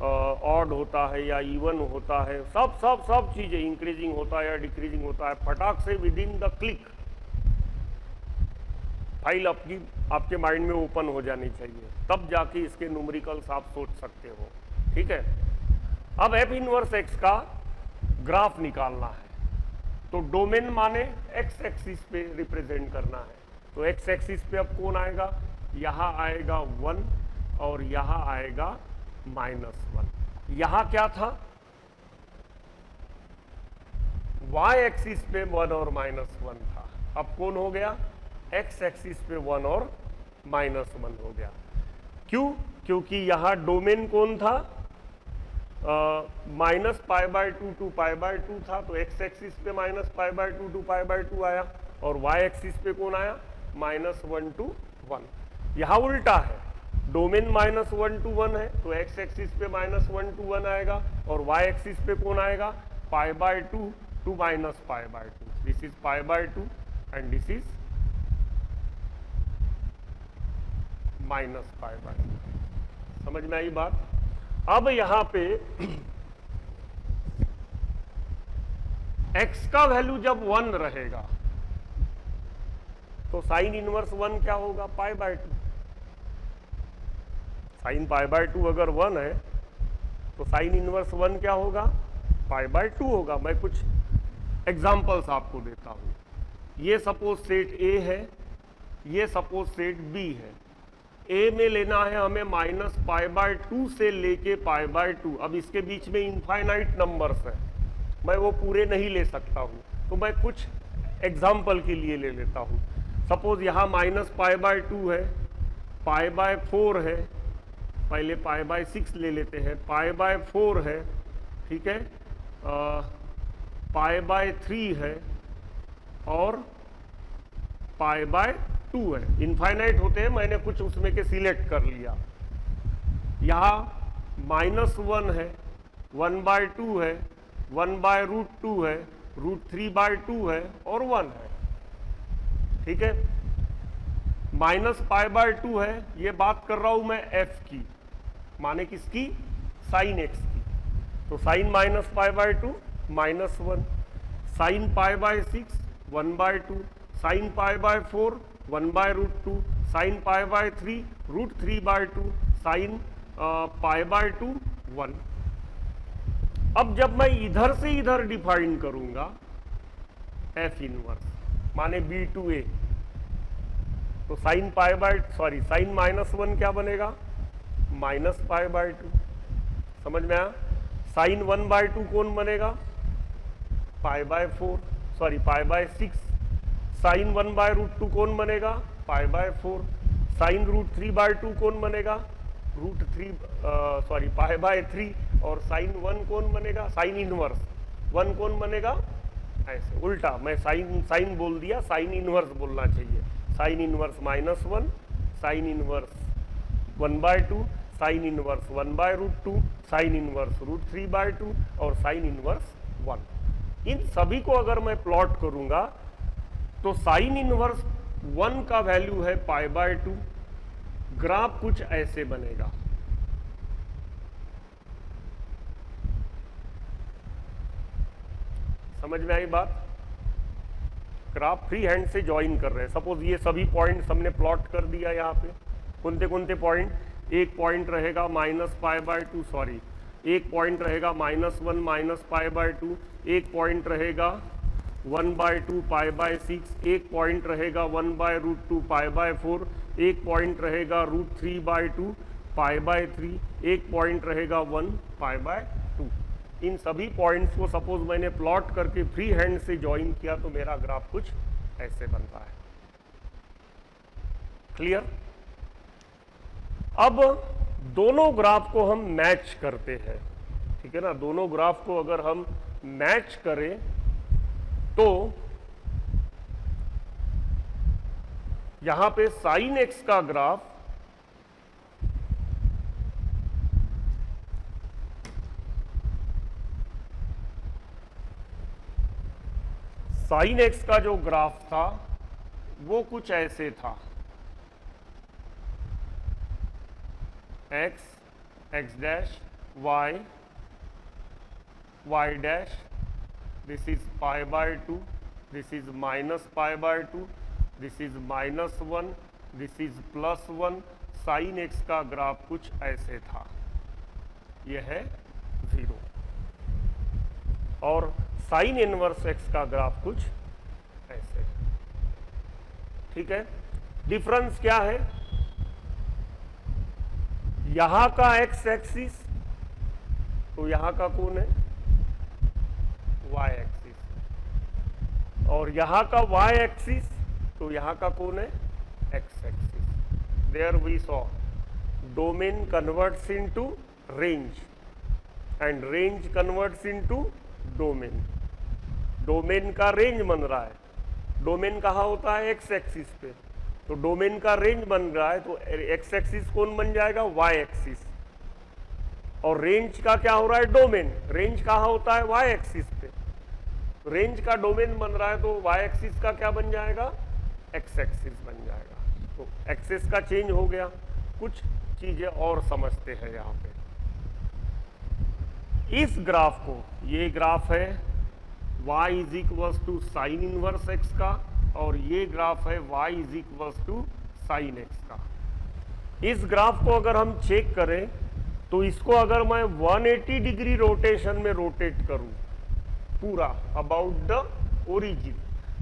ऑड होता है या इवन होता है, सब चीजें इंक्रीजिंग होता है या डिक्रीजिंग होता है। फटाक से with in the click file आपके माइंड में ओपन हो जानी चाहिए, तब जाके इसके न्यूमेरिकल्स आप सोच सकते हो। ठीक है, अब एफ इनवर्स एक्स का ग्राफ निकालना है तो डोमेन माने एक्स एक्सिस पे रिप्रेजेंट करना है। तो एक्स एक्सिस पे अब कौन आएगा, यहां आएगा 1 और यहां आएगा -1। यहां क्या था, y एक्सिस पे 1 और -1 था, अब कौन हो गया, x एक्सिस पे 1 और -1 हो गया। क्यों? क्योंकि यहां डोमेन कौन था, -π/2 टू π/2 था, तो x एक्सिस पे -π/2 टू π/2 आया और y एक्सिस पे कौन आया, -1 टू 1। यहां उल्टा है, डोमेन -1 टू 1 है तो x एक्सिस पे -1 टू 1 आएगा और y एक्सिस पे कौन आएगा, π/2 to -π/2। This is π/2 and this is -π/2। समझ में आई बात? अब यहां पे x का वैल्यू जब 1 रहेगा तो साइन इनवर्स 1 क्या होगा, π/2। साइन π/2 अगर 1 है तो साइन इनवर्स 1 क्या होगा, π/2 होगा। मैं कुछ एग्जांपल्स आपको देता हूं। ये सपोज सेट A है, ये सपोज सेट B है। A में लेना है हमें -π/2 से लेके π/2। अब इसके बीच में इनफाइनाइट नंबर्स है, मैं वो पूरे नहीं ले सकता हूं, तो मैं कुछ एग्जाम्पल के लिए ले लेता हूं। सपोज यहाँ -π/2 है, π/4 है, पहले π/6 ले लेते हैं, π/4 है, ठीक है, π/3 है और π/2 है। इनफाइनाइट होते हैं, मैंने कुछ उसमें के सिलेक्ट कर लिया। यहाँ -1 है, 1/2 है, 1/√2 है, √3/2 है और 1 है। ठीक है, -π/2 है, ये बात कर रहा हूं मैं f की, माने किसकी, साइन x की। तो sine -π/2 -1, sine π/6 1/2, sine π/4 1/√2, sine π/3 √3/2, sine π/2 1। अब जब मैं इधर से इधर डिफाइन करूंगा एफ इनवर्स माने b टू a, तो साइन साइन -1 क्या बनेगा, -π/2। समझ में आया? साइन 1/2 कौन बनेगा, π/6। साइन 1/√2 कौन बनेगा, पाई बाय 4। साइन √3/2 कौन बनेगा? Pi by 3। और साइन 1 कौन बनेगा? साइन इनवर्स 1 कौन बनेगा? ऐसे उल्टा, मैं साइन बोल दिया, साइन इनवर्स बोलना चाहिए। Sine inverse -1, sine inverse 1/2, sine inverse 1/√2, sine inverse √3/2 और साइन इनवर्स 1। इन सभी को अगर मैं प्लॉट करूंगा तो साइन इनवर्स 1 का वैल्यू है पाई बाय 2। ग्राफ कुछ ऐसे बनेगा। समझ में आई बात? ग्राफ फ्री हैंड से ज्वाइन कर रहे हैं। सपोज ये सभी पॉइंट्स हमने प्लॉट कर दिया यहाँ पे। कौन कौन पॉइंट? एक पॉइंट रहेगा -π/2, सॉरी, एक पॉइंट रहेगा -1 -π/2, एक पॉइंट रहेगा 1/2 π/6, एक पॉइंट रहेगा 1/√2 π/4, एक पॉइंट रहेगा √3/2 π/3, एक पॉइंट रहेगा 1 π/2। इन सभी पॉइंट्स को सपोज मैंने प्लॉट करके फ्री हैंड से ज्वाइन किया तो मेरा ग्राफ कुछ ऐसे बनता है। क्लियर? अब दोनों ग्राफ को हम मैच करते हैं, ठीक है ना। दोनों ग्राफ को अगर हम मैच करें तो यहां पे साइन एक्स का ग्राफ साइन एक्स का जो ग्राफ था वो कुछ ऐसे था। x, x dash, y, y dash, this is π/2, this is -π/2, this is -1, this is +1। Sign x का ग्राफ कुछ ऐसे था, यह है 0। और साइन इनवर्स एक्स का ग्राफ कुछ ऐसे। ठीक है, डिफरेंस क्या है? यहां का एक्स एक्सिस तो यहां का कौन है? Y axis. और यहां का वाई एक्सिस तो यहां का कौन है? X axis. There we saw domain converts into range and range converts into domain. Domain का रेंज बन रहा है। डोमेन कहाँ होता है? एक्स एक्सिस पे। तो डोमेन का रेंज बन रहा है तो एक्स एक्सिस कौन बन जाएगा? Y axis. और रेंज का क्या हो रहा है? डोमेन। रेंज कहाँ होता है? वाई एक्सिस पे। रेंज का डोमेन बन रहा है तो वाई एक्सिस का क्या बन जाएगा? एक्स एक्सिस बन जाएगा। तो एक्सिस का चेंज हो गया। कुछ चीजें और समझते हैं यहाँ पे। इस ग्राफ को, ये ग्राफ है y is equals to sine inverse x का, और ये ग्राफ है y is equals to sine x का। इस ग्राफ को अगर हम चेक करें तो इसको अगर मैं 180 डिग्री रोटेशन में रोटेट करूं पूरा अबाउट द ओरिजिन,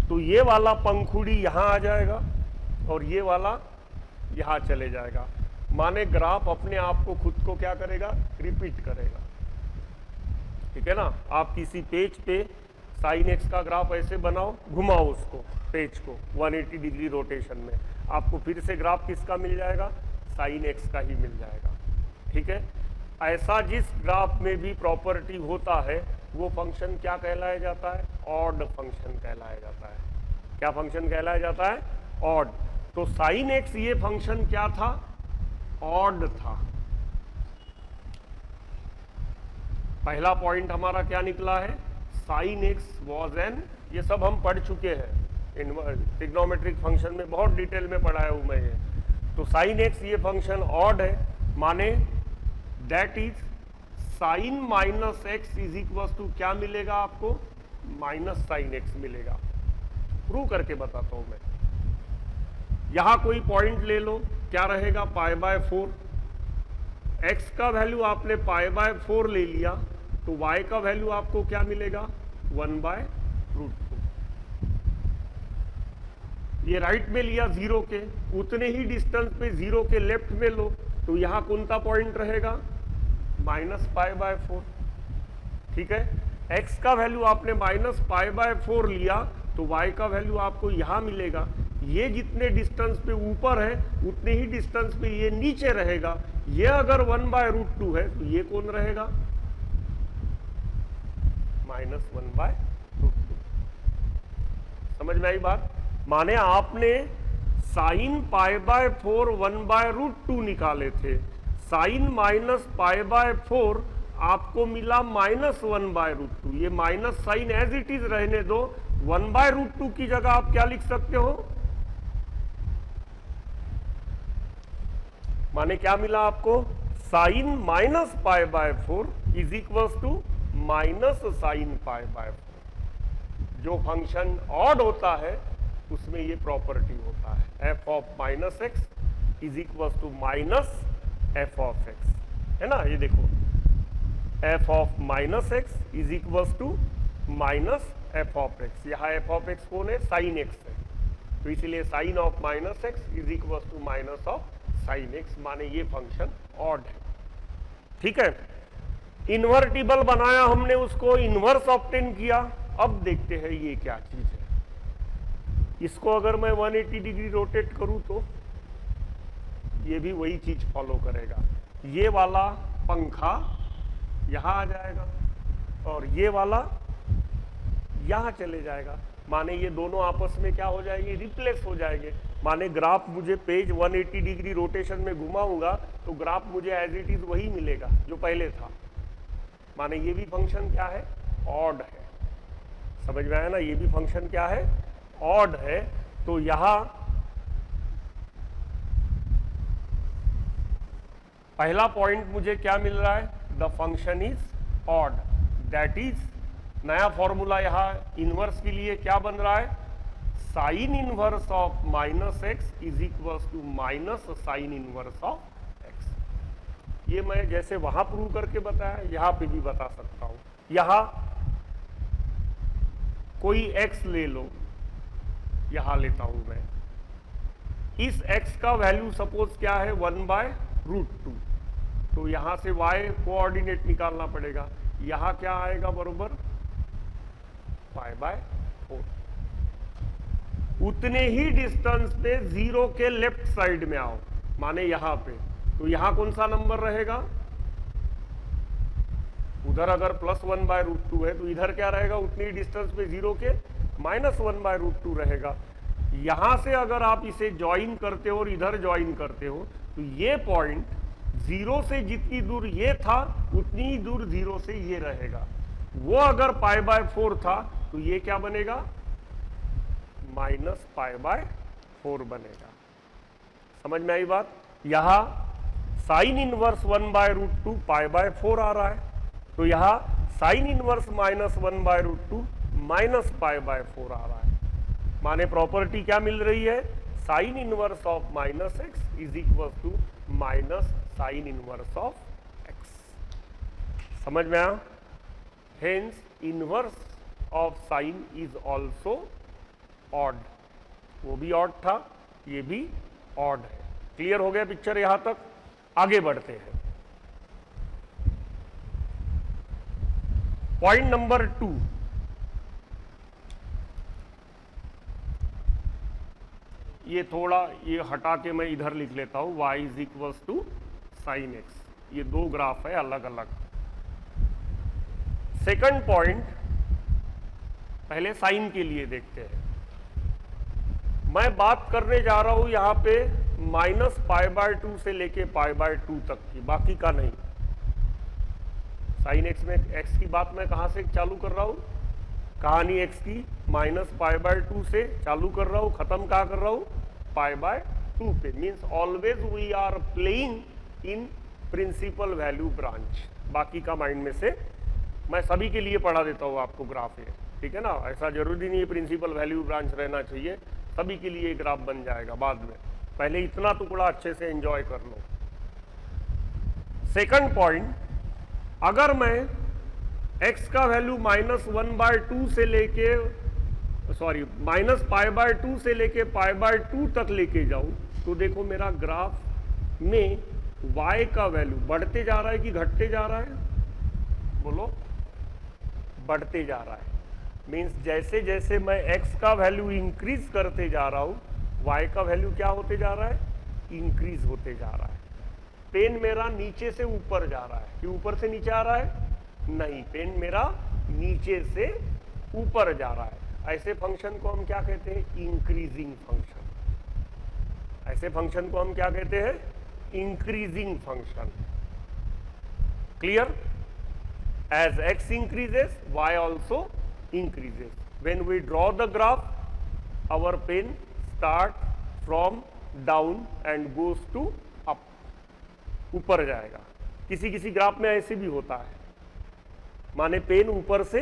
तो ये वाला पंखुड़ी यहां आ जाएगा और ये वाला यहां चले जाएगा। माने ग्राफ अपने आप को खुद को क्या करेगा? रिपीट करेगा। ठीक है ना। आप किसी पेज पे साइन एक्स का ग्राफ ऐसे बनाओ, घुमाओ उसको पेज को 180 डिग्री रोटेशन में, आपको फिर से ग्राफ किसका मिल जाएगा? साइन एक्स का ही मिल जाएगा। ठीक है। ऐसा जिस ग्राफ में भी प्रॉपर्टी होता है वो फंक्शन क्या कहलाया जाता है? ऑड फंक्शन कहलाया जाता है। क्या फंक्शन कहलाया जाता है? ऑड। तो साइन एक्स ये फंक्शन क्या था? ऑड था। पहला पॉइंट हमारा क्या निकला है? साइन एक्स वॉज एन, ये सब हम पढ़ चुके हैं ट्रिग्नोमेट्रिक फंक्शन में, बहुत डिटेल में पढ़ाया हूं मैं ये। तो साइन एक्स ये फंक्शन ऑड है, माने that is sine minus x is equal to क्या मिलेगा आपको? माइनस साइन एक्स मिलेगा। प्रूव करके बताता हूं मैं। यहां कोई पॉइंट ले लो, क्या रहेगा? π/4। x का वैल्यू आपने π/4 ले लिया तो y का वैल्यू आपको क्या मिलेगा? 1/√2। ये राइट में लिया 0 के, उतने ही डिस्टेंस पे 0 के लेफ्ट में लो तो यहां कौन सा पॉइंट रहेगा? -π/4। ठीक है। x का वैल्यू आपने -π/4 लिया तो y का वैल्यू आपको यहां मिलेगा। ये जितने डिस्टेंस पे ऊपर है उतने ही डिस्टेंस पे ये नीचे रहेगा। ये अगर 1/√2 है तो ये कौन रहेगा? -1/√2। समझ में आई बात? माने आपने साइन π/4 1/√2 निकाले थे, साइन -π/4 आपको मिला -1/√2। ये minus sine as it is रहने दो, 1/√2 की जगह आप क्या लिख सकते हो? माने क्या मिला आपको? Sine -π/4 is equals to -sine π/4। जो फंक्शन ऑड होता है उसमें ये प्रॉपर्टी होता है, f of -x is equals to -f of x, है ना? ये देखो, f of -x is equals to -f of x। यहाँ f ऑफ x कौन है? साइन x है, तो इसलिए sine of -x is equals to minus of sine x, माने ये फंक्शन ऑड है। ठीक है, इन्वर्टिबल बनाया हमने, उसको इन्वर्स ऑब्टेन किया। अब देखते हैं ये क्या चीज है। इसको अगर मैं 180 डिग्री रोटेट करूं तो ये भी वही चीज फॉलो करेगा। ये वाला पंखा यहां आ जाएगा और ये वाला यहां चले जाएगा, माने ये दोनों आपस में क्या हो जाएंगे? रिप्लेस हो जाएंगे। माने ग्राफ मुझे पेज 180 डिग्री रोटेशन में घुमाऊंगा तो ग्राफ मुझे एज इट इज वही मिलेगा जो पहले था। माने ये भी फंक्शन क्या है? ऑड है। समझ में आया ना? ये भी फंक्शन क्या है? ऑड है। तो यहां पहला पॉइंट मुझे क्या मिल रहा है? The function is odd, that is नया फॉर्मूला यहां इनवर्स के लिए क्या बन रहा है? Sine inverse of -x is equals to minus sine inverse of x। ये मैं जैसे वहां प्रूव करके बताया, यहां पे भी बता सकता हूं। यहां कोई x ले लो, यहां लेता हूं मैं। इस x का वैल्यू सपोज क्या है? 1/√2। तो यहां से y कोऑर्डिनेट निकालना पड़ेगा। यहां क्या आएगा? बरोबर π/4। उतने ही डिस्टेंस पे 0 के लेफ्ट साइड में आओ, माने यहां पे, तो यहां कौन सा नंबर रहेगा? उधर अगर +1/√2 है तो इधर क्या रहेगा? उतनी ही डिस्टेंस पे 0 के -1/√2 रहेगा। यहां से अगर आप इसे ज्वाइन करते हो और इधर ज्वाइन करते हो तो ये पॉइंट 0 से जितनी दूर ये था उतनी ही दूर 0 से ये रहेगा। वो अगर π/4 था तो ये क्या बनेगा? -π/4 बनेगा। समझ में आई बात? यहां साइन इनवर्स 1/√2 π/4 आ रहा है, तो यहां साइन इनवर्स -1/√2 -π/4 आ रहा है। माने प्रॉपर्टी क्या मिल रही है? Sine inverse of -x is equal to minus sine inverse of x। समझ में आया? Hence inverse of sine is also odd. वो भी ऑड था, ये भी ऑड है। क्लियर हो गया पिक्चर यहां तक? आगे बढ़ते हैं। पॉइंट नंबर 2, ये थोड़ा ये हटा के मैं इधर लिख लेता हूं, y is equals to sine x। ये दो ग्राफ है अलग अलग। सेकंड पॉइंट, पहले साइन के लिए देखते हैं। मैं बात करने जा रहा हूं यहां पे -π/2 से लेके π/2 तक की, बाकी का नहीं। साइन x में x की बात मैं कहां से चालू कर रहा हूं? कहानी x की -π/2 से चालू कर रहा हूं, खत्म कहां कर रहा हूं? π/2 पे। Means always we are playing in principal value branch. बाकी का माइंड में से मैं सभी के लिए पढ़ा देता हूं आपको ग्राफ ये, ठीक है ना? ऐसा जरूरी नहीं है प्रिंसिपल वैल्यू ब्रांच रहना चाहिए, सभी के लिए ग्राफ बन जाएगा बाद में। पहले इतना टुकड़ा अच्छे से एंजॉय कर लो। सेकंड पॉइंट, अगर मैं x का वैल्यू -1/2 से लेके -π/2 से लेके π/2 तक लेके जाऊं तो देखो मेरा ग्राफ में y का वैल्यू बढ़ते जा रहा है कि घटते जा रहा है? बोलो, बढ़ते जा रहा है। मीन्स जैसे जैसे मैं x का वैल्यू इंक्रीज करते जा रहा हूं y का वैल्यू क्या होते जा रहा है, इंक्रीज होते जा रहा है। पेन मेरा नीचे से ऊपर जा रहा है कि ऊपर से नीचे आ रहा है, नहीं, पेन मेरा नीचे से ऊपर जा रहा है। ऐसे फंक्शन को हम क्या कहते हैं, इंक्रीजिंग फंक्शन। ऐसे फंक्शन को हम क्या कहते हैं, increasing function. Clear? as x increases, y also increases. When we draw the graph, our pen start from down and goes to up, ऊपर जाएगा। किसी किसी ग्राफ में ऐसे भी होता है, माने पेन ऊपर से,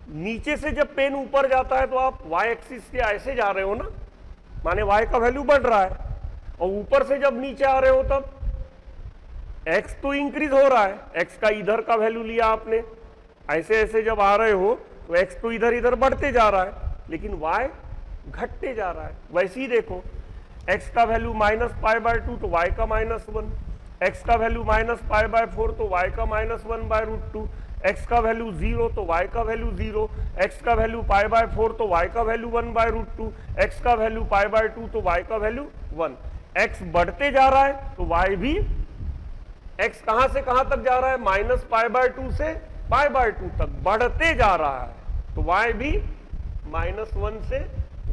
नीचे से जब पेन ऊपर जाता है तो आप y एक्सिस के ऐसे जा रहे हो ना, माने y का वैल्यू बढ़ रहा है, और ऊपर से जब नीचे आ रहे हो तब x तो इंक्रीज हो रहा है, x का इधर का वैल्यू लिया आपने, ऐसे ऐसे जब आ रहे हो तो x तो इधर इधर बढ़ते जा रहा है, लेकिन y घटते जा रहा है। वैसे ही देखो, x का वैल्यू -π/2 तो y का -1, x का वैल्यू -π/4 तो y का -1/√2, x का वैल्यू 0 तो y का वैल्यू 0, x का वैल्यू π/4 तो y का वैल्यू 1/√2, x का वैल्यू π/2 तो y का वैल्यू 1। x बढ़ते जा रहा है तो y भी, x कहां से कहां तक जा रहा है, -π/2 से π/2 तक बढ़ते जा रहा है, तो y भी -1 से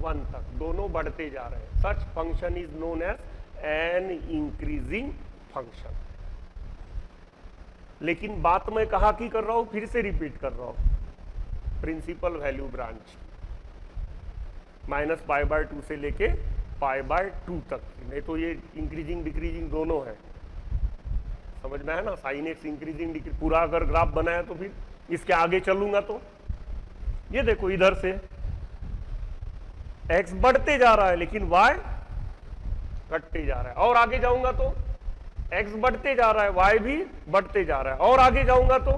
1 तक दोनों बढ़ते जा रहे हैं। Such function is known as an increasing function. लेकिन बात मैं कहा की कर रहा हूं, फिर से रिपीट कर रहा हूं, प्रिंसिपल वैल्यू ब्रांच -π/2 से लेके π/2 तक, नहीं तो ये इंक्रीजिंग डिक्रीजिंग दोनों है, समझ में है ना। साइन एक्स इंक्रीजिंग डिक्रीज, पूरा अगर ग्राफ बनाया तो फिर इसके आगे चलूंगा तो ये देखो, इधर से x बढ़ते जा रहा है लेकिन y घटते जा रहा है, और आगे जाऊंगा तो x बढ़ते जा रहा है, y भी बढ़ते जा रहा है, और आगे जाऊंगा तो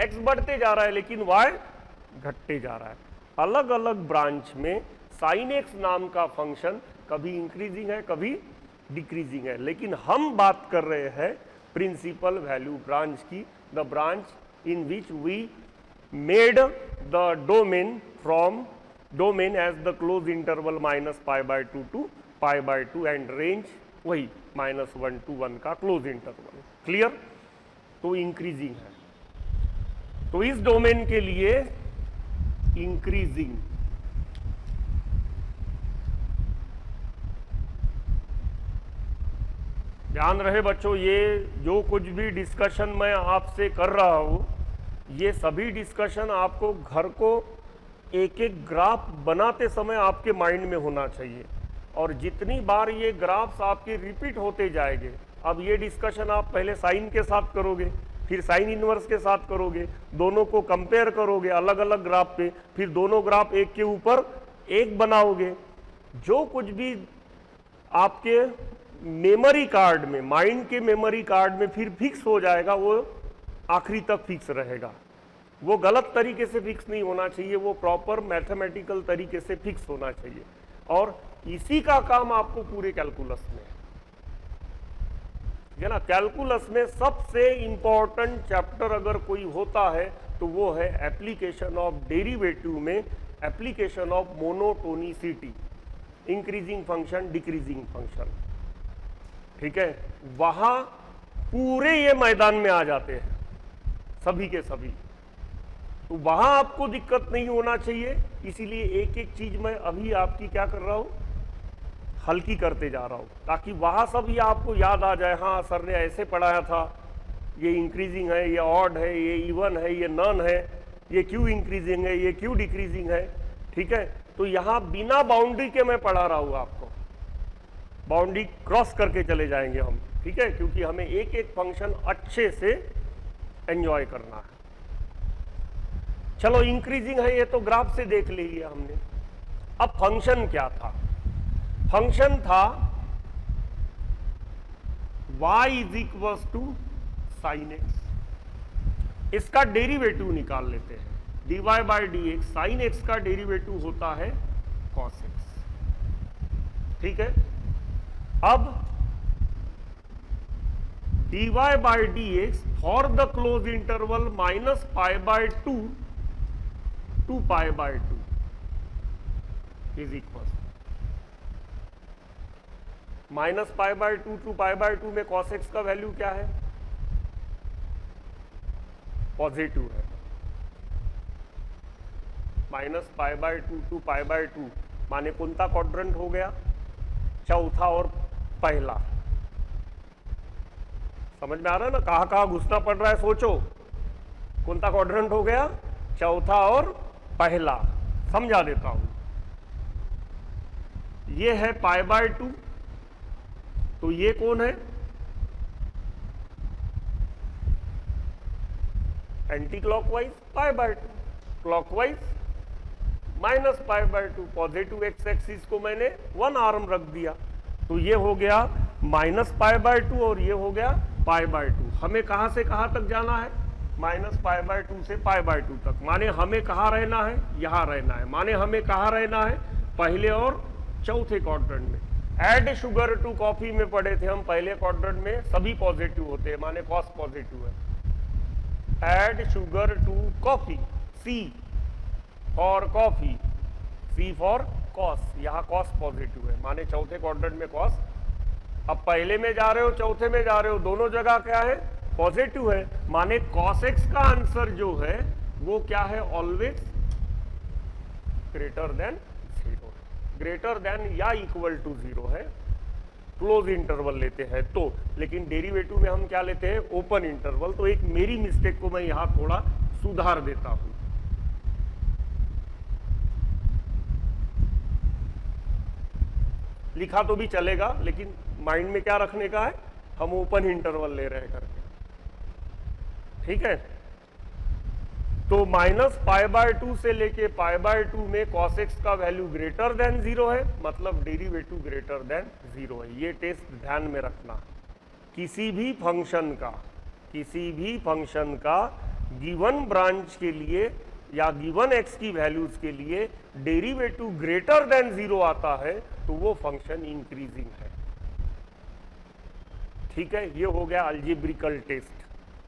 x बढ़ते जा रहा है लेकिन y घटते जा रहा है। अलग अलग ब्रांच में साइन एक्स नाम का फंक्शन कभी इंक्रीजिंग है कभी डिक्रीजिंग है, लेकिन हम बात कर रहे हैं प्रिंसिपल वैल्यू ब्रांच की, the branch in which we made the domain from domain as the close interval -π/2 to π/2 and range वही -1 to 1 का क्लोज इंटरवल। क्लियर? तो इंक्रीजिंग है, तो इस डोमेन के लिए इंक्रीजिंग। ध्यान रहे बच्चों, ये जो कुछ भी डिस्कशन मैं आपसे कर रहा हूँ, ये सभी डिस्कशन आपको घर को एक एक ग्राफ बनाते समय आपके माइंड में होना चाहिए, और जितनी बार ये ग्राफ्स आपके रिपीट होते जाएंगे, अब ये डिस्कशन आप पहले साइन के साथ करोगे, फिर साइन इनवर्स के साथ करोगे, दोनों को कंपेयर करोगे अलग अलग ग्राफ पे, फिर दोनों ग्राफ एक के ऊपर एक बनाओगे। जो कुछ भी आपके मेमोरी कार्ड में, माइंड के मेमोरी कार्ड में फिर फिक्स हो जाएगा, वो आखिरी तक फिक्स रहेगा। वो गलत तरीके से फिक्स नहीं होना चाहिए, वो प्रॉपर मैथमेटिकल तरीके से फिक्स होना चाहिए, और इसी का काम आपको पूरे कैलकुलस में है ना। कैलकुलस में सबसे इंपॉर्टेंट चैप्टर अगर कोई होता है तो वो है एप्लीकेशन ऑफ डेरिवेटिव में application of monotonicity, increasing function decreasing function, ठीक है। वहां पूरे ये मैदान में आ जाते हैं सभी के सभी, तो वहां आपको दिक्कत नहीं होना चाहिए। इसीलिए एक एक चीज मैं अभी आपकी क्या कर रहा हूं, हल्की करते जा रहा हूं, ताकि वहां सब ये आपको याद आ जाए, हाँ सर ने ऐसे पढ़ाया था, ये इंक्रीजिंग है, ये ऑड है, ये इवन है, ये नॉन है, ये क्यों इंक्रीजिंग है, ये क्यों डिक्रीजिंग है, ठीक है। तो यहां बिना बाउंड्री के मैं पढ़ा रहा हूं आपको, बाउंड्री क्रॉस करके चले जाएंगे हम, ठीक है, क्योंकि हमें एक एक फंक्शन अच्छे से एंजॉय करना है। चलो इंक्रीजिंग है ये तो ग्राफ से देख लिया हमने। अब फंक्शन क्या था? फंक्शन था y is equal to sine x, इसका डेरिवेटिव निकाल लेते हैं, dy by d x, sine x का डेरिवेटिव होता है कॉस एक्स, ठीक है। अब dy by d x for the close interval -π/2 to π/2 is equal, minus pi by 2 to pi by 2 में cos x का वैल्यू क्या है? पॉजिटिव है। Minus pi by 2 to pi by 2 माने कौन-सा क्वाड्रेंट हो गया? चौथा और पहला। समझ में आ रहा है ना? कहां कहां घुसना पड़ रहा है, सोचो। कौन-सा क्वाड्रेंट हो गया? चौथा और पहला। समझा देता हूं। ये है पाई बाय 2, तो ये कौन है? Anti clockwise pi by 2, clockwise minus pi by 2। Positive x axis को मैंने 1 आर्म रख दिया, तो ये हो गया माइनस पाई बाय 2 और ये हो गया पाई बाय 2। हमें कहां से कहां तक जाना है? माइनस पाई बाय 2 से पाई बाय 2 तक। माने हमें कहां रहना है? यहां रहना है। माने हमें कहां रहना है? पहले और चौथे क्वाड्रेंट में। ऐड शुगर टू कॉफी में पढ़े थे हम, पहले क्वाड्रेंट में सभी पॉजिटिव होते हैं, माने कॉस पॉजिटिव है। Add sugar to coffee, c for coffee, c for cos. यहां कॉस पॉजिटिव है, माने चौथे क्वाड्रेंट में कॉस। अब पहले में जा रहे हो, चौथे में जा रहे हो, दोनों जगह क्या है? पॉजिटिव है। माने कॉस एक्स का आंसर जो है वो क्या है? Always greater than 0, greater than या इक्वल टू 0 है। क्लोज इंटरवल लेते हैं तो, लेकिन डेरिवेटिव में हम क्या लेते हैं? Open interval. तो एक मेरी मिस्टेक को मैं यहां थोड़ा सुधार देता हूं। लिखा तो भी चलेगा, लेकिन माइंड में क्या रखने का है? हम ओपन इंटरवल ले रहे हैं करके। ठीक है, तो माइनस पाई बाय 2 से लेके पाई बाय 2 में cos x का वैल्यू ग्रेटर देन 0 है, मतलब डेरिवेटिव ग्रेटर देन 0 है। ये टेस्ट ध्यान में रखना। किसी भी फंक्शन का गिवन ब्रांच के लिए या गिवन x की वैल्यूज के लिए डेरिवेटिव ग्रेटर देन 0 आता है तो वो फंक्शन इंक्रीजिंग है। ठीक है, ये हो गया अलजेब्रिकल टेस्ट।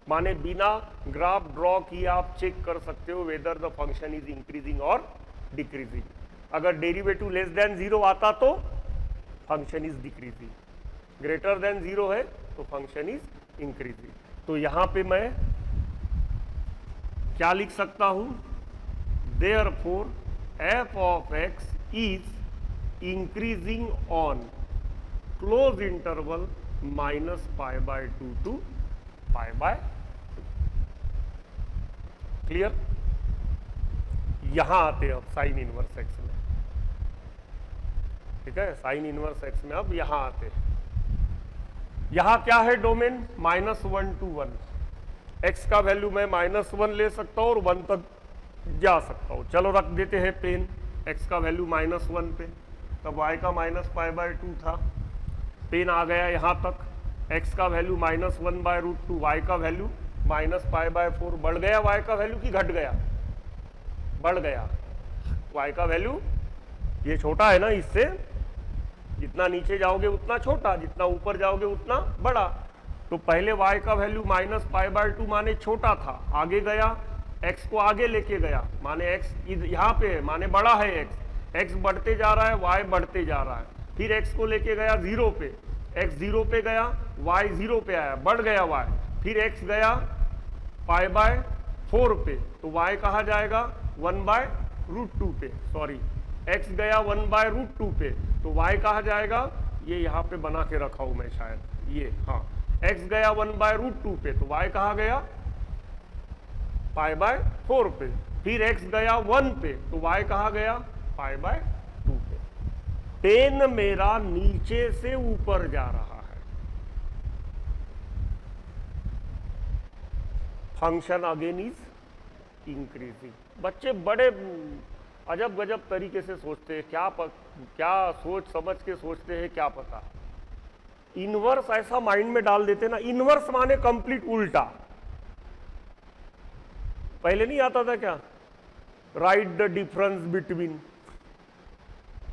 माने बिना ग्राफ ड्रॉ किए आप चेक कर सकते हो whether the function is increasing और डिक्रीजिंग। अगर डेरिवेटिव लेस देन 0 आता तो function is decreasing, greater than 0 है तो फंक्शन इज इंक्रीजिंग। तो यहां पे मैं क्या लिख सकता हूं? Therefore f of x is increasing on closed interval minus pi by 2 to pi by 2। Clear? यहां आते अब साइन इनवर्स एक्स में। ठीक है, साइन इनवर्स एक्स में अब यहां आते हैं। यहां क्या है डोमेन? -1 to 1। एक्स का वैल्यू मैं -1 ले सकता हूं और 1 तक जा सकता हूं। चलो रख देते हैं पेन एक्स का वैल्यू -1 पे, तब y का माइनस पाई बाय 2 था। पेन आ गया यहां तक, x का वैल्यू -1/√2, y का वैल्यू माइनस पाई बाय 4। बढ़ गया y का वैल्यू कि घट गया? बढ़ गया। y का वैल्यू ये छोटा है ना, इससे जितना नीचे जाओगे उतना छोटा, जितना ऊपर जाओगे उतना बड़ा। तो पहले y का वैल्यू माइनस पाई बाय 2 माने छोटा था, आगे गया, x को आगे लेके गया, माने x यहाँ पे है, माने बड़ा है x बढ़ते जा रहा है, y बढ़ते जा रहा है। फिर x को लेके गया 0 पे, x 0 पे गया, y 0 पे आया, बढ़ गया y। फिर x गया पाई बाय 4 पे, तो y कहा जाएगा 1/√2 पे। सॉरी, x गया 1/√2 पे, तो y कहा जाएगा, ये यहाँ पे बना के रखा हूं मैं शायद, ये हाँ, x गया 1/√2 पे, तो y कहा गया पाई बाय 4 पे। फिर x गया 1 पे, तो y कहा गया पाई बाय 2 पे। पेन मेरा नीचे से ऊपर जा रहा है, फंक्शन अगेन इज इंक्रीजिंग। बच्चे बड़े अजब गजब तरीके से सोचते हैं, क्या सोच समझ के सोचते हैं क्या पता। इनवर्स ऐसा माइंड में डाल देते ना, इनवर्स माने कंप्लीट उल्टा। पहले नहीं आता था क्या, राइट द डिफरेंस बिटवीन,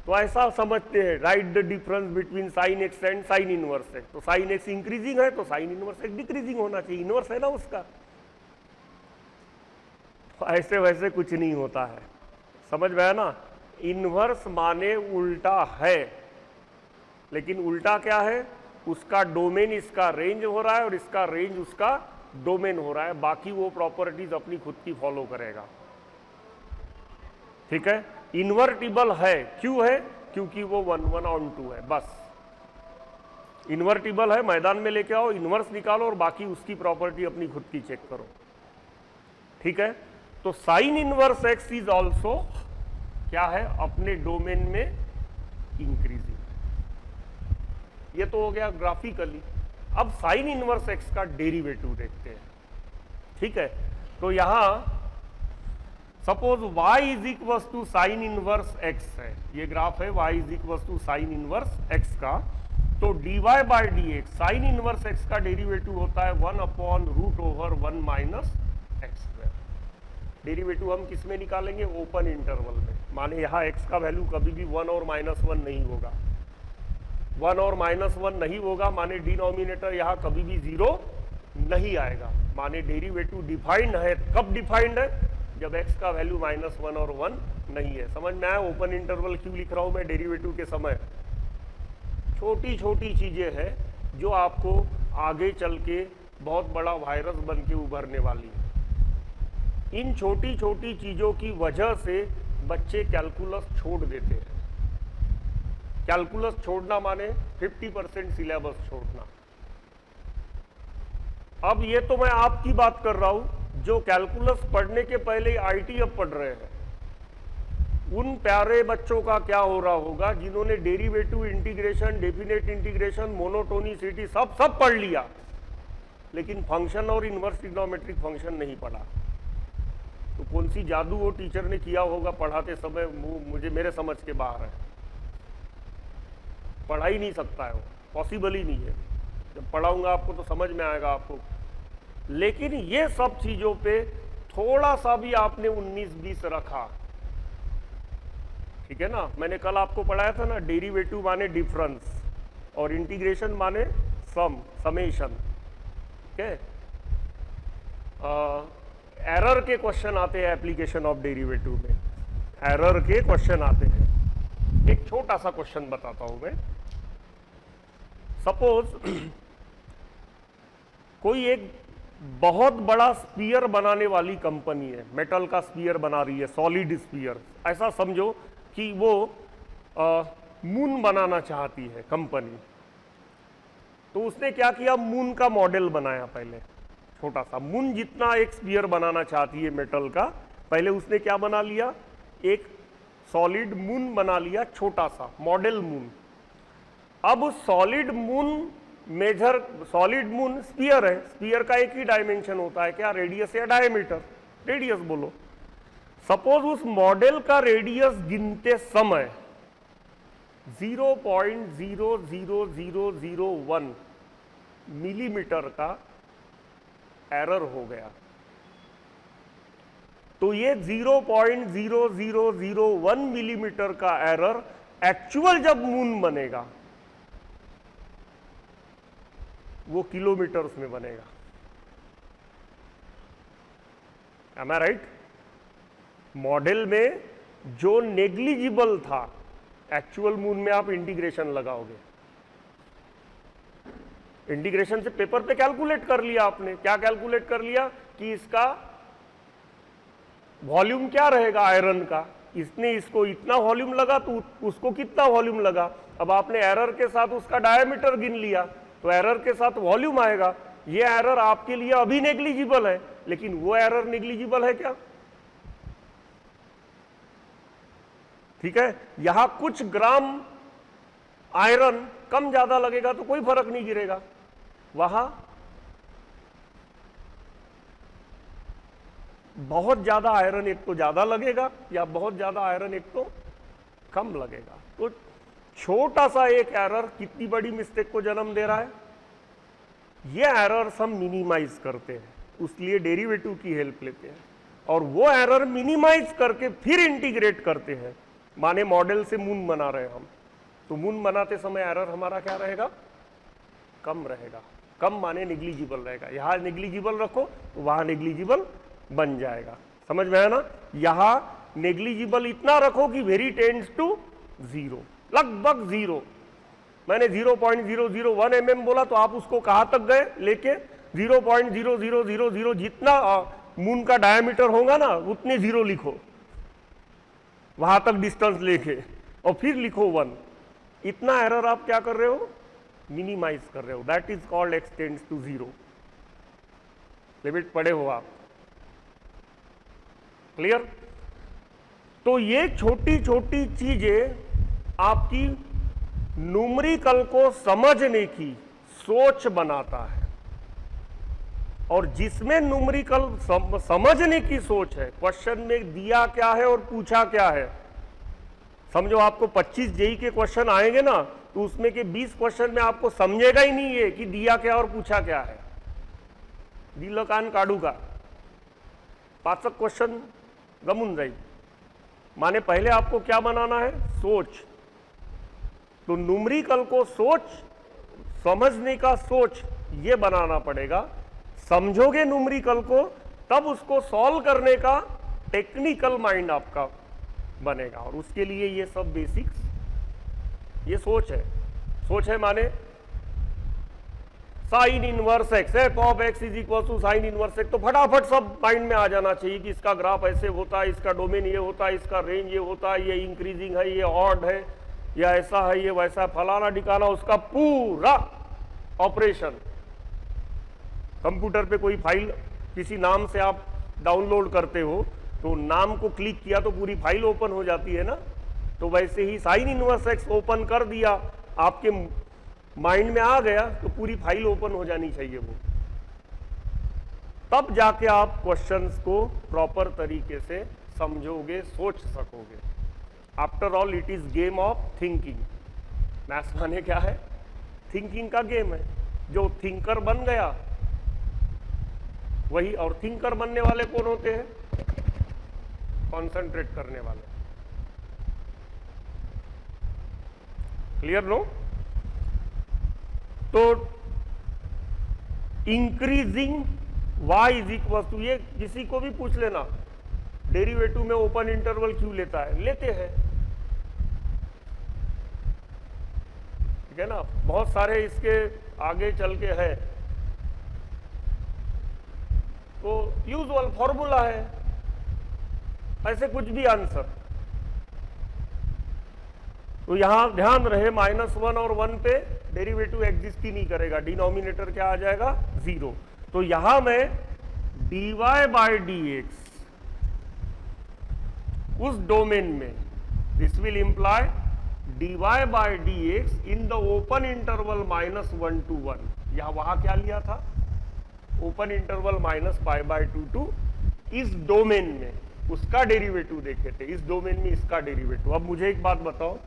तो ऐसा समझते हैं, right the difference between sine x and sign inverse x. तो साइन एक्स इंक्रीजिंग है तो साइन इनवर्स एक्स डिक्रीजिंग होना चाहिए, इनवर्स है ना उसका। तो ऐसे वैसे कुछ नहीं होता है, समझ में आया ना। इनवर्स माने उल्टा है, लेकिन उल्टा क्या है, उसका डोमेन इसका रेंज हो रहा है और इसका रेंज उसका डोमेन हो रहा है, बाकी वो प्रॉपर्टीज अपनी खुद की फॉलो करेगा। ठीक है, इन्वर्टिबल है, क्यों है, क्योंकि वो 1 1 ऑन 2 है, बस इन्वर्टिबल है, मैदान में लेके आओ, इन्वर्स निकालो और बाकी उसकी प्रॉपर्टी अपनी खुद की चेक करो। ठीक है, तो sine inverse x is also क्या है, अपने डोमेन में इंक्रीजिंग। ये तो हो गया ग्राफिकली। अब साइन इनवर्स एक्स का डेरिवेटिव देखते हैं। ठीक है, तो यहां suppose y is equal to sine inverse x है, ये ग्राफ है y is equal to sine inverse x का, तो dy by dx sine inverse x का डेरिवेटिव होता है 1/√1 माइनस एक्स स्क्वायर। डेरिवेटिव हम किस में निकालेंगे, ओपन इंटरवल में, माने यहाँ x का वैल्यू कभी भी 1 और -1 नहीं होगा, 1 और -1 नहीं होगा, माने डिनोमिनेटर यहाँ कभी भी 0 नहीं आएगा, माने डेरिवेटिव डिफाइंड है। कब डिफाइंड है, जब x का वैल्यू -1 और 1 नहीं है। समझ में आया ओपन इंटरवल क्यों लिख रहा हूं मैं डेरिवेटिव के समय। छोटी छोटी चीजें हैं जो आपको आगे चल के बहुत बड़ा वायरस बन के उभरने वाली है। इन छोटी छोटी चीजों की वजह से बच्चे कैलकुलस छोड़ देते हैं। कैलकुलस छोड़ना माने 50% सिलेबस छोड़ना। अब ये तो मैं आपकी बात कर रहा हूं जो कैलकुलस पढ़ने के पहले आईटी अब पढ़ रहे हैं। उन प्यारे बच्चों का क्या हो रहा होगा जिन्होंने derivative, integration, definite integration, monotonicity सब पढ़ लिया, लेकिन फंक्शन और इनवर्स ट्रिग्नोमेट्रिक फंक्शन नहीं पढ़ा। तो कौन सी जादू वो टीचर ने किया होगा पढ़ाते समय, मुझे मेरे समझ के बाहर है। पढ़ा ही नहीं सकता है वो, पॉसिबल ही नहीं है। जब पढ़ाऊंगा आपको तो समझ में आएगा आपको। लेकिन ये सब चीजों पे थोड़ा सा भी आपने 19-20 रखा, ठीक है ना। मैंने कल आपको पढ़ाया था ना, डेरिवेटिव माने डिफरेंस और इंटीग्रेशन माने समेशन। ठीक है, एरर के क्वेश्चन आते हैं एप्लीकेशन ऑफ डेरिवेटिव में, एरर के क्वेश्चन आते हैं। एक छोटा सा क्वेश्चन बताता हूं मैं। सपोज कोई एक बहुत बड़ा स्पीयर बनाने वाली कंपनी है, मेटल का स्पीयर बना रही है, सॉलिड स्पीयर। ऐसा समझो कि वो मून बनाना चाहती है कंपनी। तो उसने क्या किया, मून का मॉडल बनाया पहले, छोटा सा मून जितना एक स्पीयर बनाना चाहती है मेटल का। पहले उसने क्या बना लिया, एक सॉलिड मून बना लिया, छोटा सा मॉडल मून। अब solid moon solid moon sphere है, स्पीयर का एक ही डायमेंशन होता है, क्या, रेडियस या डायमीटर। रेडियस बोलो। सपोज उस मॉडल का रेडियस गिनते समय 0.00001 मिलीमीटर का एरर हो गया। तो ये 0.0001 मिलीमीटर का एरर एक्चुअल जब मून बनेगा वो किलोमीटर्स में बनेगा। एम आई राइट? मॉडल में जो नेग्लिजिबल था, एक्चुअल मून में आप इंटीग्रेशन लगाओगे, इंटीग्रेशन से पेपर पे कैलकुलेट कर लिया आपने। क्या कैलकुलेट कर लिया कि इसका वॉल्यूम क्या रहेगा आयरन का, इसने इसको इतना वॉल्यूम लगा तो उसको कितना वॉल्यूम लगा। अब आपने एरर के साथ उसका डायमीटर गिन लिया तो एरर के साथ वॉल्यूम आएगा। ये एरर आपके लिए अभी नेग्लिजिबल है, लेकिन वो एरर नेग्लिजिबल है क्या? ठीक है, यहां कुछ ग्राम आयरन कम ज्यादा लगेगा तो कोई फर्क नहीं गिरेगा, वहां बहुत ज्यादा आयरन एक तो ज्यादा लगेगा या बहुत ज्यादा आयरन एक तो कम लगेगा। तो छोटा सा एक एरर कितनी बड़ी मिस्टेक को जन्म दे रहा है। ये एरर्स हम मिनिमाइज करते हैं, उसलिए डेरिवेटिव की हेल्प लेते हैं और वो एरर मिनिमाइज करके फिर इंटीग्रेट करते हैं। माने मॉडल से मून बना रहे हैं हम, तो मून बनाते समय एरर हमारा क्या रहेगा, कम रहेगा। कम माने नेग्लिजिबल रहेगा। यहां नेग्लिजिबल रखो तो वहां नेग्लिजिबल बन जाएगा। समझ में आया ना? यहां नेग्लिजिबल इतना रखो कि वेरी टेंड्स टू 0, लगभग 0। मैंने 0.001 mm बोला तो आप उसको कहां तक गए लेके 0.0000 जितना मून का डायमीटर होगा ना उतने जीरो लिखो, वहां तक डिस्टेंस लेके, और फिर लिखो 1। इतना एरर आप क्या कर रहे हो, मिनिमाइज कर रहे हो। That is called x tends to 0। Limit पढ़े हो आप, क्लियर? तो ये छोटी छोटी चीजें आपकी न्यूमेरिकल को समझने की सोच बनाता है, और जिसमें न्यूमेरिकल समझने की सोच है, क्वेश्चन में दिया क्या है और पूछा क्या है। समझो आपको 25 जेई के क्वेश्चन आएंगे ना, तो उसमें के 20 क्वेश्चन में आपको समझेगा ही नहीं है कि दिया क्या और पूछा क्या है। दिल कान काढू का 5 क्वेश्चन गमून जाए। माने पहले आपको क्या बनाना है, सोच। तो न्यूमेरिकल को सोच, समझने का सोच ये बनाना पड़ेगा। समझोगे न्यूमेरिकल को, तब उसको सॉल्व करने का टेक्निकल माइंड आपका बनेगा, और उसके लिए ये सब बेसिक्स, ये सोच है। सोच है माने sine inverse x, f of x is equal to sine inverse x, तो फटाफट सब माइंड में आ जाना चाहिए कि इसका ग्राफ ऐसे होता है, इसका डोमेन ये होता है, इसका रेंज ये होता है, ये इंक्रीजिंग है, ये ऑड है, या ऐसा है, ये वैसा, फलाना डिकाना, उसका पूरा ऑपरेशन। कंप्यूटर पे कोई फाइल किसी नाम से आप डाउनलोड करते हो, तो नाम को क्लिक किया तो पूरी फाइल ओपन हो जाती है ना। तो वैसे ही साइन इनवर्स एक्स ओपन कर दिया, आपके माइंड में आ गया, तो पूरी फाइल ओपन हो जानी चाहिए वो, तब जाके आप क्वेश्चंस को प्रॉपर तरीके से समझोगे, सोच सकोगे। After all it is game of thinking. Maths माने क्या है, थिंकिंग का गेम है। जो थिंकर बन गया वही, और थिंकर बनने वाले कौन होते हैं, कॉन्सेंट्रेट करने वाले। Clear no? तो increasing y is equal to, ये किसी को भी पूछ लेना, डेरिवेटिव में ओपन इंटरवल क्यों लेता है, लेते हैं, ठीक है ना। बहुत सारे इसके आगे चल के है, तो यूजुअल फॉर्मूला है, ऐसे कुछ भी आंसर। तो यहां ध्यान रहे -1 और 1 पे डेरिवेटिव एग्जिस्ट ही नहीं करेगा, डिनोमिनेटर क्या आ जाएगा, 0। तो यहां मैं dy बाय dx उस डोमेन में, this will imply dy by dx in the open interval -1 to 1। यहां वहां क्या लिया था, ओपन इंटरवल -π/2 टू इस डोमेन में, उसका डेरिवेटिव देखे थे, इस डोमेन में इसका डेरिवेटिव। अब मुझे एक बात बताओ,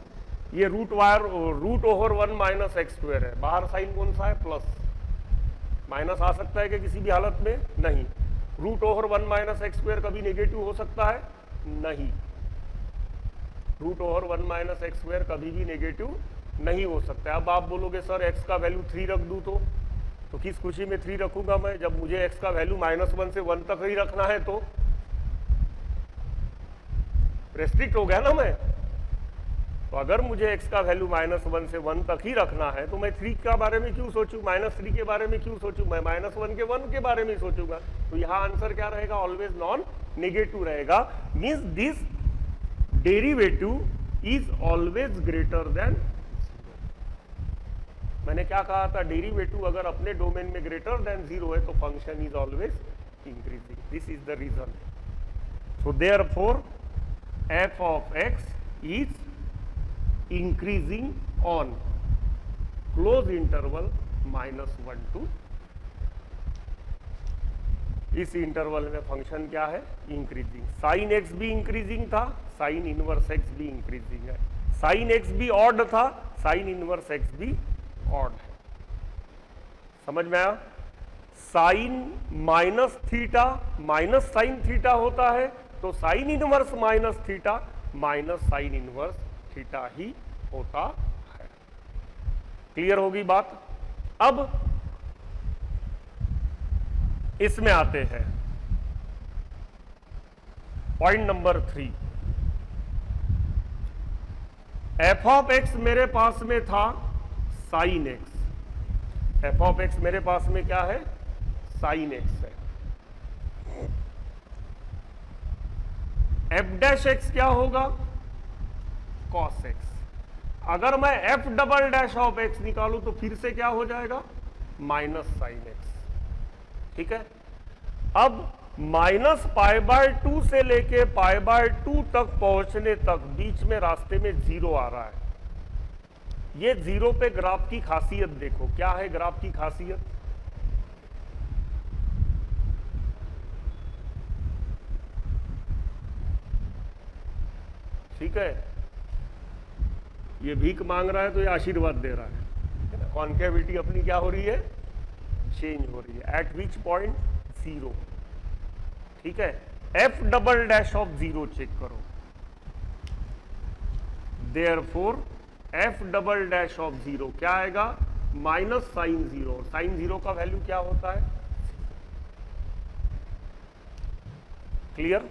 ये रूट ओवर 1 - x² है, बाहर साइन कौन सा है, प्लस। माइनस आ सकता है कि किसी भी हालत में, नहीं। रूट ओवर 1 - x² कभी नेगेटिव हो सकता है, नहीं। रूट ओवर 1 - x² कभी भी नेगेटिव नहीं हो सकता है। अब आप बोलोगे सर x का वैल्यू 3 रख दूं तो किस खुशी में 3 रखूंगा मैं, जब मुझे x का वैल्यू -1 से 1 तक ही रखना है, तो रेस्ट्रिक्ट हो गया ना मैं। तो अगर मुझे x का वैल्यू -1 से 1 तक ही रखना है, तो मैं 3 के बारे में क्यों सोचूं, -3 के बारे में क्यों सोचूं, मैं -1 के 1 के बारे में सोचूंगा। तो यहां आंसर क्या रहेगा, ऑलवेज नॉन नेगेटिव रहेगा। Means this derivative is always greater than. मैंने क्या कहा था, डेरिवेटिव अगर अपने डोमेन में ग्रेटर देन 0 है तो function is always increasing. This is the reason. So therefore f of x is increasing on close interval -1 to, इस इंटरवल में फंक्शन क्या है, इंक्रीजिंग। साइन एक्स भी इंक्रीजिंग था, साइन इनवर्स एक्स भी इंक्रीजिंग है। साइन एक्स भी ऑड था, साइन इनवर्स एक्स भी ऑड है। समझ में आया? Sine minus theta minus sine theta होता है, तो sine inverse minus theta minus sine inverse theta ही होता है। क्लियर होगी बात? अब इसमें आते हैं point number 3। F of x मेरे पास में था sine x. F of x मेरे पास में क्या है, साइन एक्स है। एफ डैश एक्स क्या होगा, कॉस एक्स। अगर मैं F double dash of x निकालूं तो फिर से क्या हो जाएगा, माइनस साइन एक्स। ठीक है, अब माइनस पाई बाय 2 से लेके पाई बाय 2 तक पहुंचने तक बीच में रास्ते में जीरो आ रहा है। ये जीरो पे ग्राफ की खासियत देखो, क्या है ग्राफ की खासियत, ठीक है, ये भीख मांग रहा है तो ये आशीर्वाद दे रहा है। कॉन्केविटी अपनी क्या हो रही है, चेंज हो रही है। At which point, zero. ठीक है, f double dash of zero check करो, therefore f double dash of zero क्या आएगा, minus sine zero. Sine zero का वैल्यू क्या होता है, क्लियर।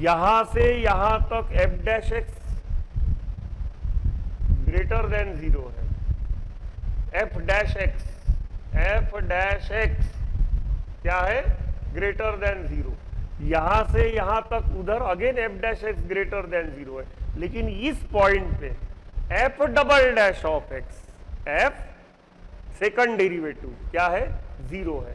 यहां से यहां तक f dash x greater than zero है, एफ डैश एक्स क्या है, ग्रेटर देन जीरो। यहां से यहां तक उधर again F dash x greater than zero है, लेकिन इस पॉइंट पे F double dash of x, F second derivative क्या है, जीरो है।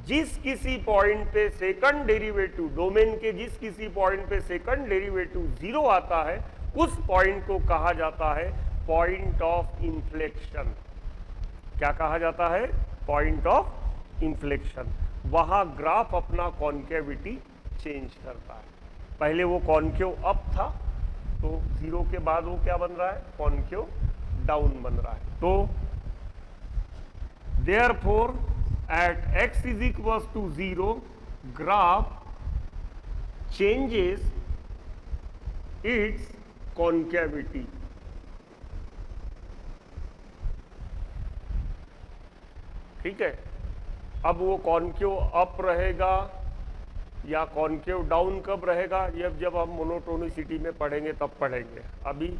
जिस किसी पॉइंट पे सेकंड डेरिवेटिव, डोमेन के जिस किसी पॉइंट पे सेकंड डेरिवेटिव जीरो आता है, उस पॉइंट को कहा जाता है पॉइंट ऑफ इंफ्लेक्शन। क्या कहा जाता है, पॉइंट ऑफ इंफ्लेक्शन। वहां ग्राफ अपना कॉन्केविटी चेंज करता है। पहले वो कॉन्केव अप था, तो जीरो के बाद वो क्या बन रहा है, कॉन्केव डाउन बन रहा है। तो therefore at x is equals to 0, graph changes its concavity। ठीक है, अब वो कॉन्केव अप रहेगा या कॉन्केव डाउन कब रहेगा, ये जब हम मोनोटोनिसिटी में पढ़ेंगे तब पढ़ेंगे। अभी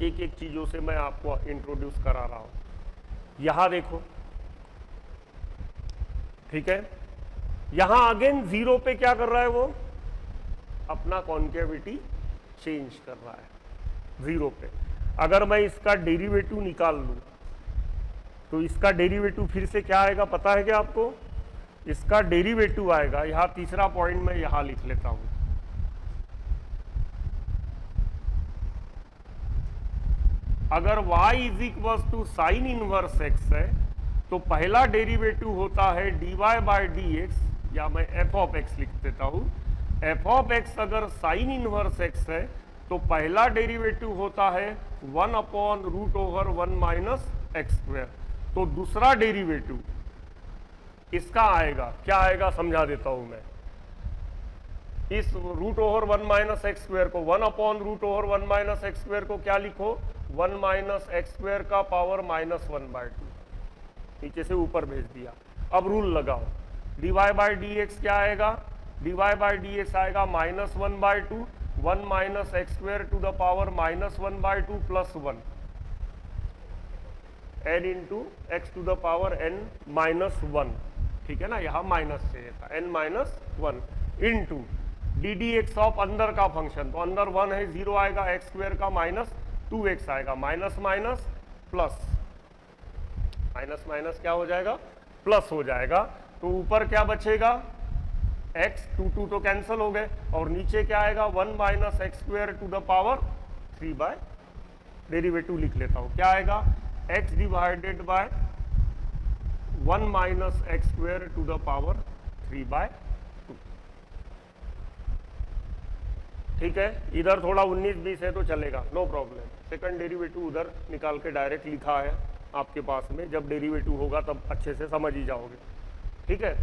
एक एक चीजों से मैं आपको इंट्रोड्यूस करा रहा हूं। यहां देखो, ठीक है, यहां अगेन जीरो पे क्या कर रहा है, वो अपना कॉन्केविटी चेंज कर रहा है जीरो पे। अगर मैं इसका डेरिवेटिव निकाल लूं तो इसका डेरिवेटिव फिर से क्या आएगा, पता है क्या आपको, इसका डेरिवेटिव आएगा, यहां तीसरा पॉइंट मैं यहां लिख लेता हूं, अगर y is equal to sine inverse x है तो पहला डेरिवेटिव होता है dy बाय डी एक्स, या मैं f ऑफ x लिख देता हूं। f ऑफ x अगर साइन इनवर्स x है तो पहला डेरिवेटिव होता है 1 upon root over 1 minus x square. तो दूसरा डेरिवेटिव इसका आएगा, क्या आएगा समझा देता हूं मैं। इस root over 1 minus x square को 1 upon root over 1 minus x square को क्या लिखो, 1 माइनस एक्स स्क्वायर का पावर माइनस 1/2, नीचे से ऊपर भेज दिया। अब रूल लगाओ, dy बाई डी एक्स क्या आएगा, dy बाई डी एक्स आएगा minus 1/2, 1 minus x square to the power minus 1/2 plus 1 n into x to the power n minus 1। ठीक है ना, यहां माइनस चाहिए था, n minus 1 into d d x of अंदर का फंक्शन, तो अंदर 1 है, 0 आएगा, एक्स स्क्वायर का माइनस 2x आएगा, minus minus plus, minus minus क्या हो जाएगा, प्लस हो जाएगा। तो ऊपर क्या बचेगा, x, 2 तो कैंसिल हो गए, और नीचे क्या आएगा, 1 minus x square to the power 3 by, derivative लिख लेता हूं, क्या आएगा, x divided by 1 minus x square to the power 3/2। ठीक है, इधर थोड़ा 19-20 है तो चलेगा, नो प्रॉब्लम। सेकंड डेरिवेटिव उधर निकाल के डायरेक्ट लिखा है आपके पास में, जब डेरिवेटिव होगा तब अच्छे से समझ ही जाओगे। ठीक है,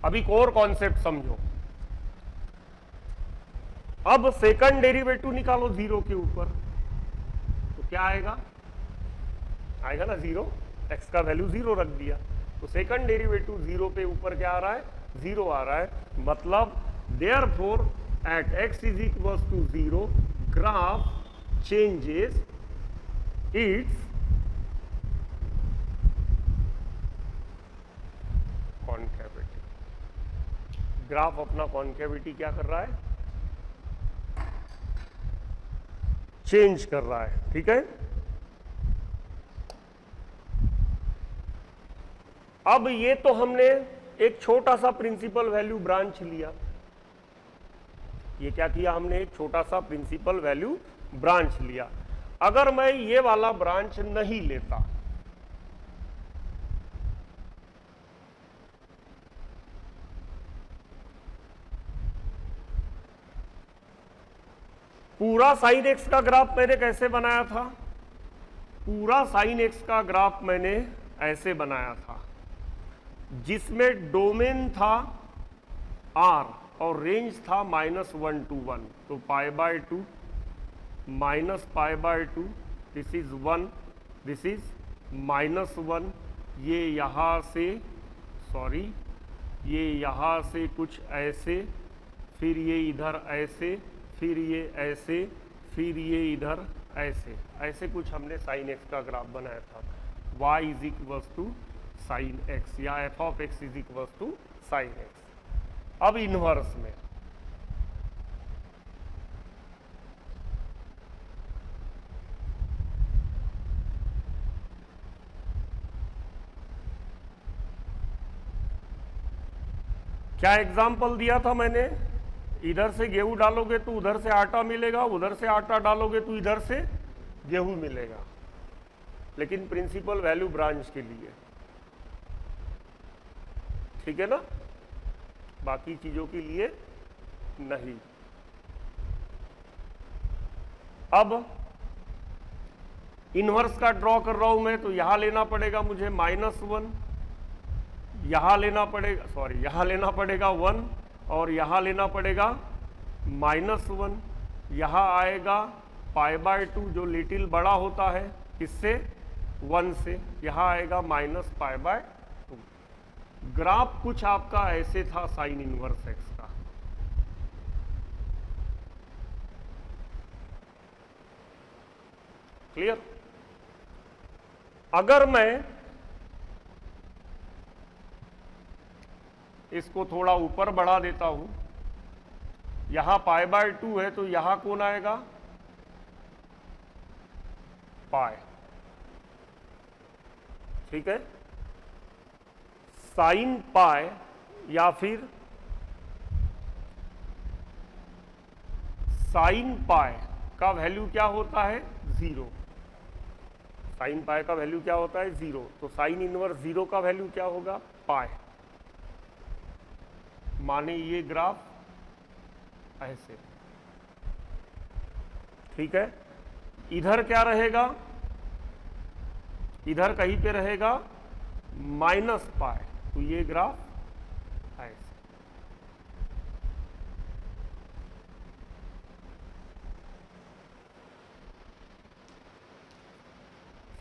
अभी कोर कॉन्सेप्ट समझो। अब सेकंड डेरिवेटिव निकालो जीरो के ऊपर, तो क्या आएगा, आएगा ना जीरो, एक्स का वैल्यू जीरो रख दिया, तो सेकंड डेरिवेटिव जीरो पे ऊपर क्या आ रहा है, जीरो आ रहा है। मतलब therefore at x is equal to 0 graph changes its concavity. Graph अपना कॉन्केविटी क्या कर रहा है, चेंज कर रहा है, ठीक है। अब ये तो हमने एक छोटा सा प्रिंसिपल वैल्यू ब्रांच लिया, ये क्या किया हमने, एक छोटा सा प्रिंसिपल वैल्यू ब्रांच लिया। अगर मैं ये वाला ब्रांच नहीं लेता, पूरा साइन एक्स का ग्राफ मैंने कैसे बनाया था, पूरा साइन एक्स का ग्राफ मैंने ऐसे बनाया था, जिसमें डोमेन था r और रेंज था -1 to 1, तो π/2 -π/2, दिस इज 1, दिस इज -1, ये यहां से सॉरी ये यहां से कुछ ऐसे, फिर ये इधर ऐसे, फिर ये ऐसे, फिर ये इधर ऐसे, ऐसे कुछ हमने साइन एक्स का ग्राफ बनाया था। y is equals to sine x या f of x is equals to sine x. अब इनवर्स में क्या एग्जाम्पल दिया था मैंने, इधर से गेहूं डालोगे तो उधर से आटा मिलेगा, उधर से आटा डालोगे तो इधर से गेहूं मिलेगा, लेकिन प्रिंसिपल वैल्यू ब्रांच के लिए, ठीक है ना, बाकी चीजों के लिए नहीं। अब इनवर्स का ड्रॉ कर रहा हूं मैं, तो यहां लेना पड़ेगा मुझे -1, यहां लेना पड़ेगा सॉरी यहां लेना पड़ेगा 1, और यहां लेना पड़ेगा -1, यहां आएगा π/2 जो लिटिल बड़ा होता है किससे, 1 से, यहां आएगा -π/2। ग्राफ कुछ आपका ऐसे था साइन इनवर्स एक्स का। क्लियर। अगर मैं इसको थोड़ा ऊपर बढ़ा देता हूं, यहां π/2 है तो यहां कौन आएगा, पाई, ठीक है। साइन पाई या फिर साइन पाई का वैल्यू क्या होता है, 0। साइन पाई का वैल्यू क्या होता है, 0। तो साइन इनवर्स 0 का वैल्यू क्या होगा, पाई। माने ये ग्राफ ऐसे, ठीक है। इधर क्या रहेगा, इधर कहीं पे रहेगा -π, तो ये ग्राफ ऐसे।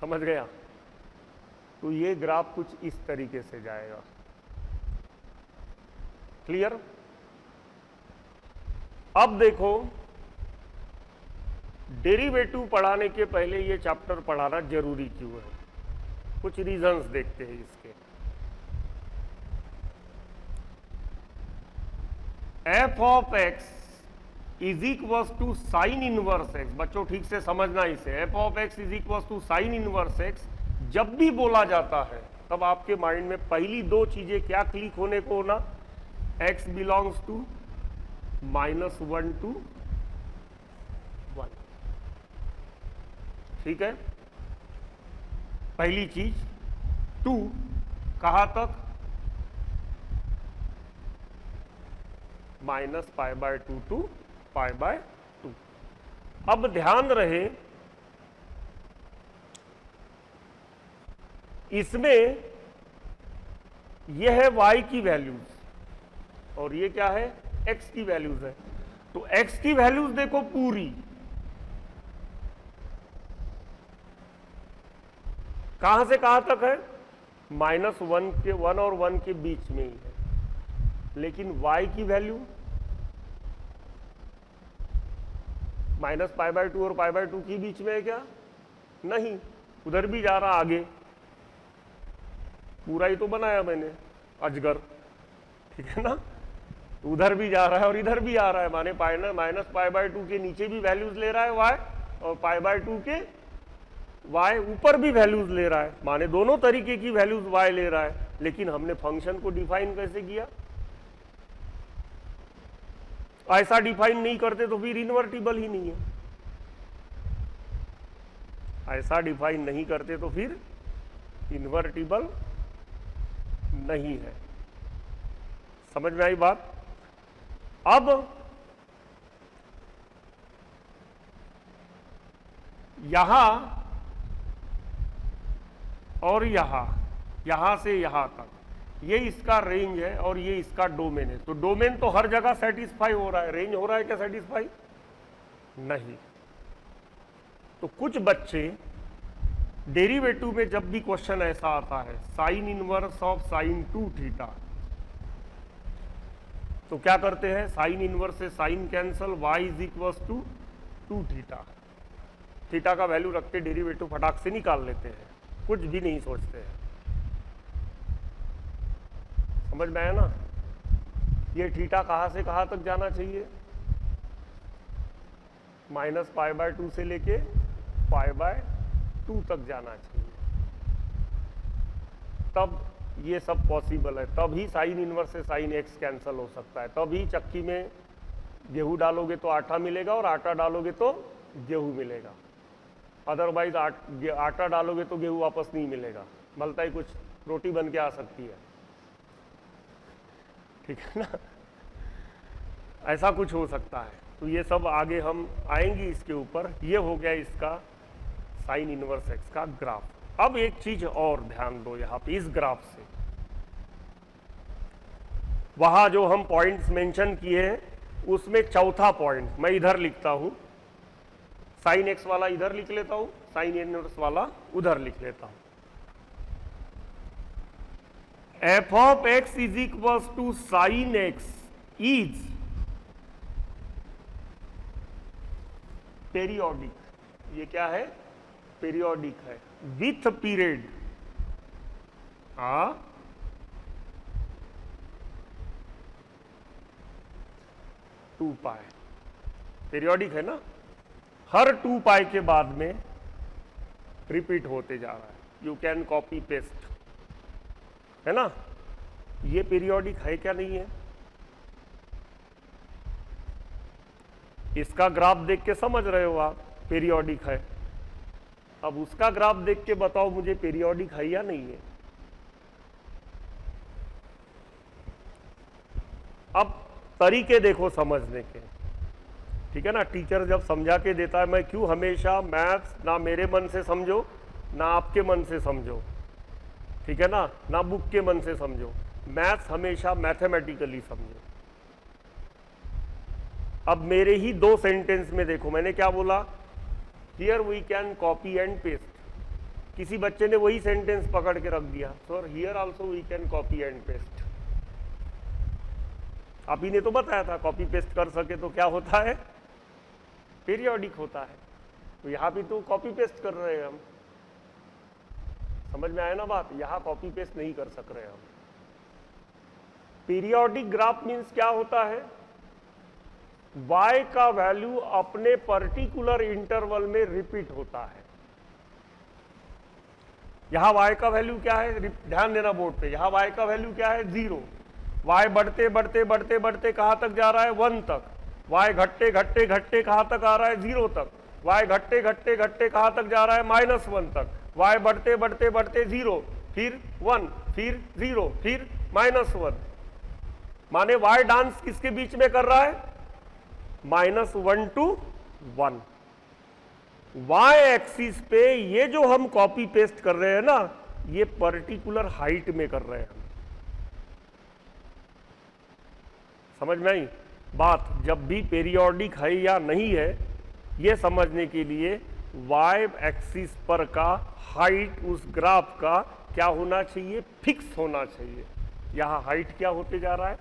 समझ गया। तो ये ग्राफ कुछ इस तरीके से जाएगा। क्लियर। अब देखो, डेरिवेटिव पढ़ाने के पहले ये चैप्टर पढ़ाना जरूरी क्यों है, कुछ रीजंस देखते हैं इसके। f of x is equals to sine inverse x, बच्चों ठीक से समझना इसे, f of x is equals to sine inverse x जब भी बोला जाता है तब आपके माइंड में पहली दो चीजें क्या क्लिक होने को होना, x बिलोंग्स टू -1 to 1, ठीक है। पहली चीज 2 कहां तक, -π/2 to π/2। अब ध्यान रहे, इसमें यह है y की वैल्यूज और ये क्या है, x की वैल्यूज है। तो x की वैल्यूज देखो पूरी कहां से कहां तक है, -1 के 1 और 1 के बीच में ही है, लेकिन y की वैल्यू -π/2 और π/2 के बीच में है क्या, नहीं, उधर भी जा रहा आगे, पूरा ही तो बनाया मैंने अजगर, ठीक है ना। उधर भी जा रहा है और इधर भी आ रहा है, माने माइनस पाई बाय 2 के नीचे भी वैल्यूज ले रहा है y, और पाई बाय 2 के y ऊपर भी वैल्यूज ले रहा है, माने दोनों तरीके की वैल्यूज y ले रहा है। लेकिन हमने फंक्शन को डिफाइन कैसे किया? ऐसा डिफाइन नहीं करते तो फिर इन्वर्टिबल ही नहीं है, ऐसा डिफाइन नहीं करते तो फिर इन्वर्टिबल नहीं है। समझ में आई बात? अब यहां और यहां से यहां तक ये इसका रेंज है और ये इसका डोमेन है, तो डोमेन तो हर जगह सेटिस्फाई हो रहा है, रेंज हो रहा है क्या सेटिस्फाई? नहीं। तो कुछ बच्चे डेरिवेटिव में जब भी क्वेश्चन ऐसा आता है sine inverse of sine 2 theta, तो क्या करते हैं, साइन इनवर्स से sine cancel, y is equal to 2 theta, theta का वैल्यू रख के डेरिवेटिव फटाक से निकाल लेते हैं, कुछ भी नहीं सोचते हैं। समझ में आया ना? ये थीटा कहां से कहां तक जाना चाहिए? माइनस पाई बाय 2 से लेके पाई बाय 2 तक जाना चाहिए, तब ये सब पॉसिबल है, तभी साइन इनवर्स से साइन एक्स कैंसल हो सकता है, तभी चक्की में गेहूं डालोगे तो आटा मिलेगा और आटा डालोगे तो गेहूं मिलेगा, अदरवाइज आटा डालोगे तो गेहूं वापस नहीं मिलेगा, मलता ही कुछ, रोटी बन के आ सकती है, ठीक है ना। ऐसा कुछ हो सकता है, तो ये सब आगे हम आएंगे इसके ऊपर। ये हो गया इसका साइन इनवर्स एक्स का ग्राफ। अब एक चीज और ध्यान दो यहाँ पे, इस ग्राफ से वहां जो हम पॉइंट्स मेंशन किए हैं उसमें चौथा पॉइंट मैं इधर लिखता हूं, साइन एक्स वाला इधर लिख लेता हूं, साइन इनवर्स वाला उधर लिख लेता हूं। F of x is equal to sine x is periodic, ये क्या है? पेरियोडिक है, विथ पीरियड 2 पाई, पेरियोडिक है ना, हर 2 पाई के बाद में रिपीट होते जा रहा है, यू कैन कॉपी पेस्ट, है ना। ये पीरियोडिक है क्या? नहीं है। इसका ग्राफ देख के समझ रहे हो आप पीरियोडिक है, अब उसका ग्राफ देख के बताओ मुझे पीरियोडिक है या नहीं है। अब तरीके देखो समझने के, ठीक है ना। टीचर जब समझा के देता है, मैं क्यों हमेशा मैथ्स ना मेरे मन से समझो ना आपके मन से समझो, ठीक है ना, ना बुक के मन से समझो, मैथ्स हमेशा मैथमेटिकली समझो। अब मेरे ही 2 सेंटेंस में देखो मैंने क्या बोला, here we can copy and paste, किसी बच्चे ने वही सेंटेंस पकड़ के रख दिया, sir here also we can copy and paste. आप ही ने तो बताया था कॉपी पेस्ट कर सके तो क्या होता है? पीरियोडिक होता है। तो यहां भी तो कॉपी पेस्ट कर रहे हैं हम, समझ में आया ना बात? यहां कॉपी पेस्ट नहीं कर सक रहे हम। पीरियोडिक ग्राफ मीन्स क्या होता है? y का वैल्यू अपने पर्टिकुलर इंटरवल में रिपीट होता है। यहां y का वैल्यू क्या है? ध्यान देना बोर्ड पे, यहां y का वैल्यू क्या है? 0। y बढ़ते बढ़ते बढ़ते बढ़ते कहां तक जा रहा है? 1 तक। y घटते घटते घटते कहां तक आ रहा है? 0 तक। y घटते घटते घटते कहां तक जा रहा है? -1 तक। y बढ़ते बढ़ते बढ़ते 0, फिर 1, फिर 0, फिर -1। माने y डांस किसके बीच में कर रहा है? -1 to 1। y एक्सिस पे ये जो हम कॉपी पेस्ट कर रहे हैं ना, ये पर्टिकुलर हाइट में कर रहे हैं हम। समझ में आई बात? जब भी पीरियोडिक है या नहीं है, ये समझने के लिए y एक्सिस पर का हाइट उस ग्राफ का क्या होना चाहिए? फिक्स होना चाहिए। यहां हाइट क्या होते जा रहा है?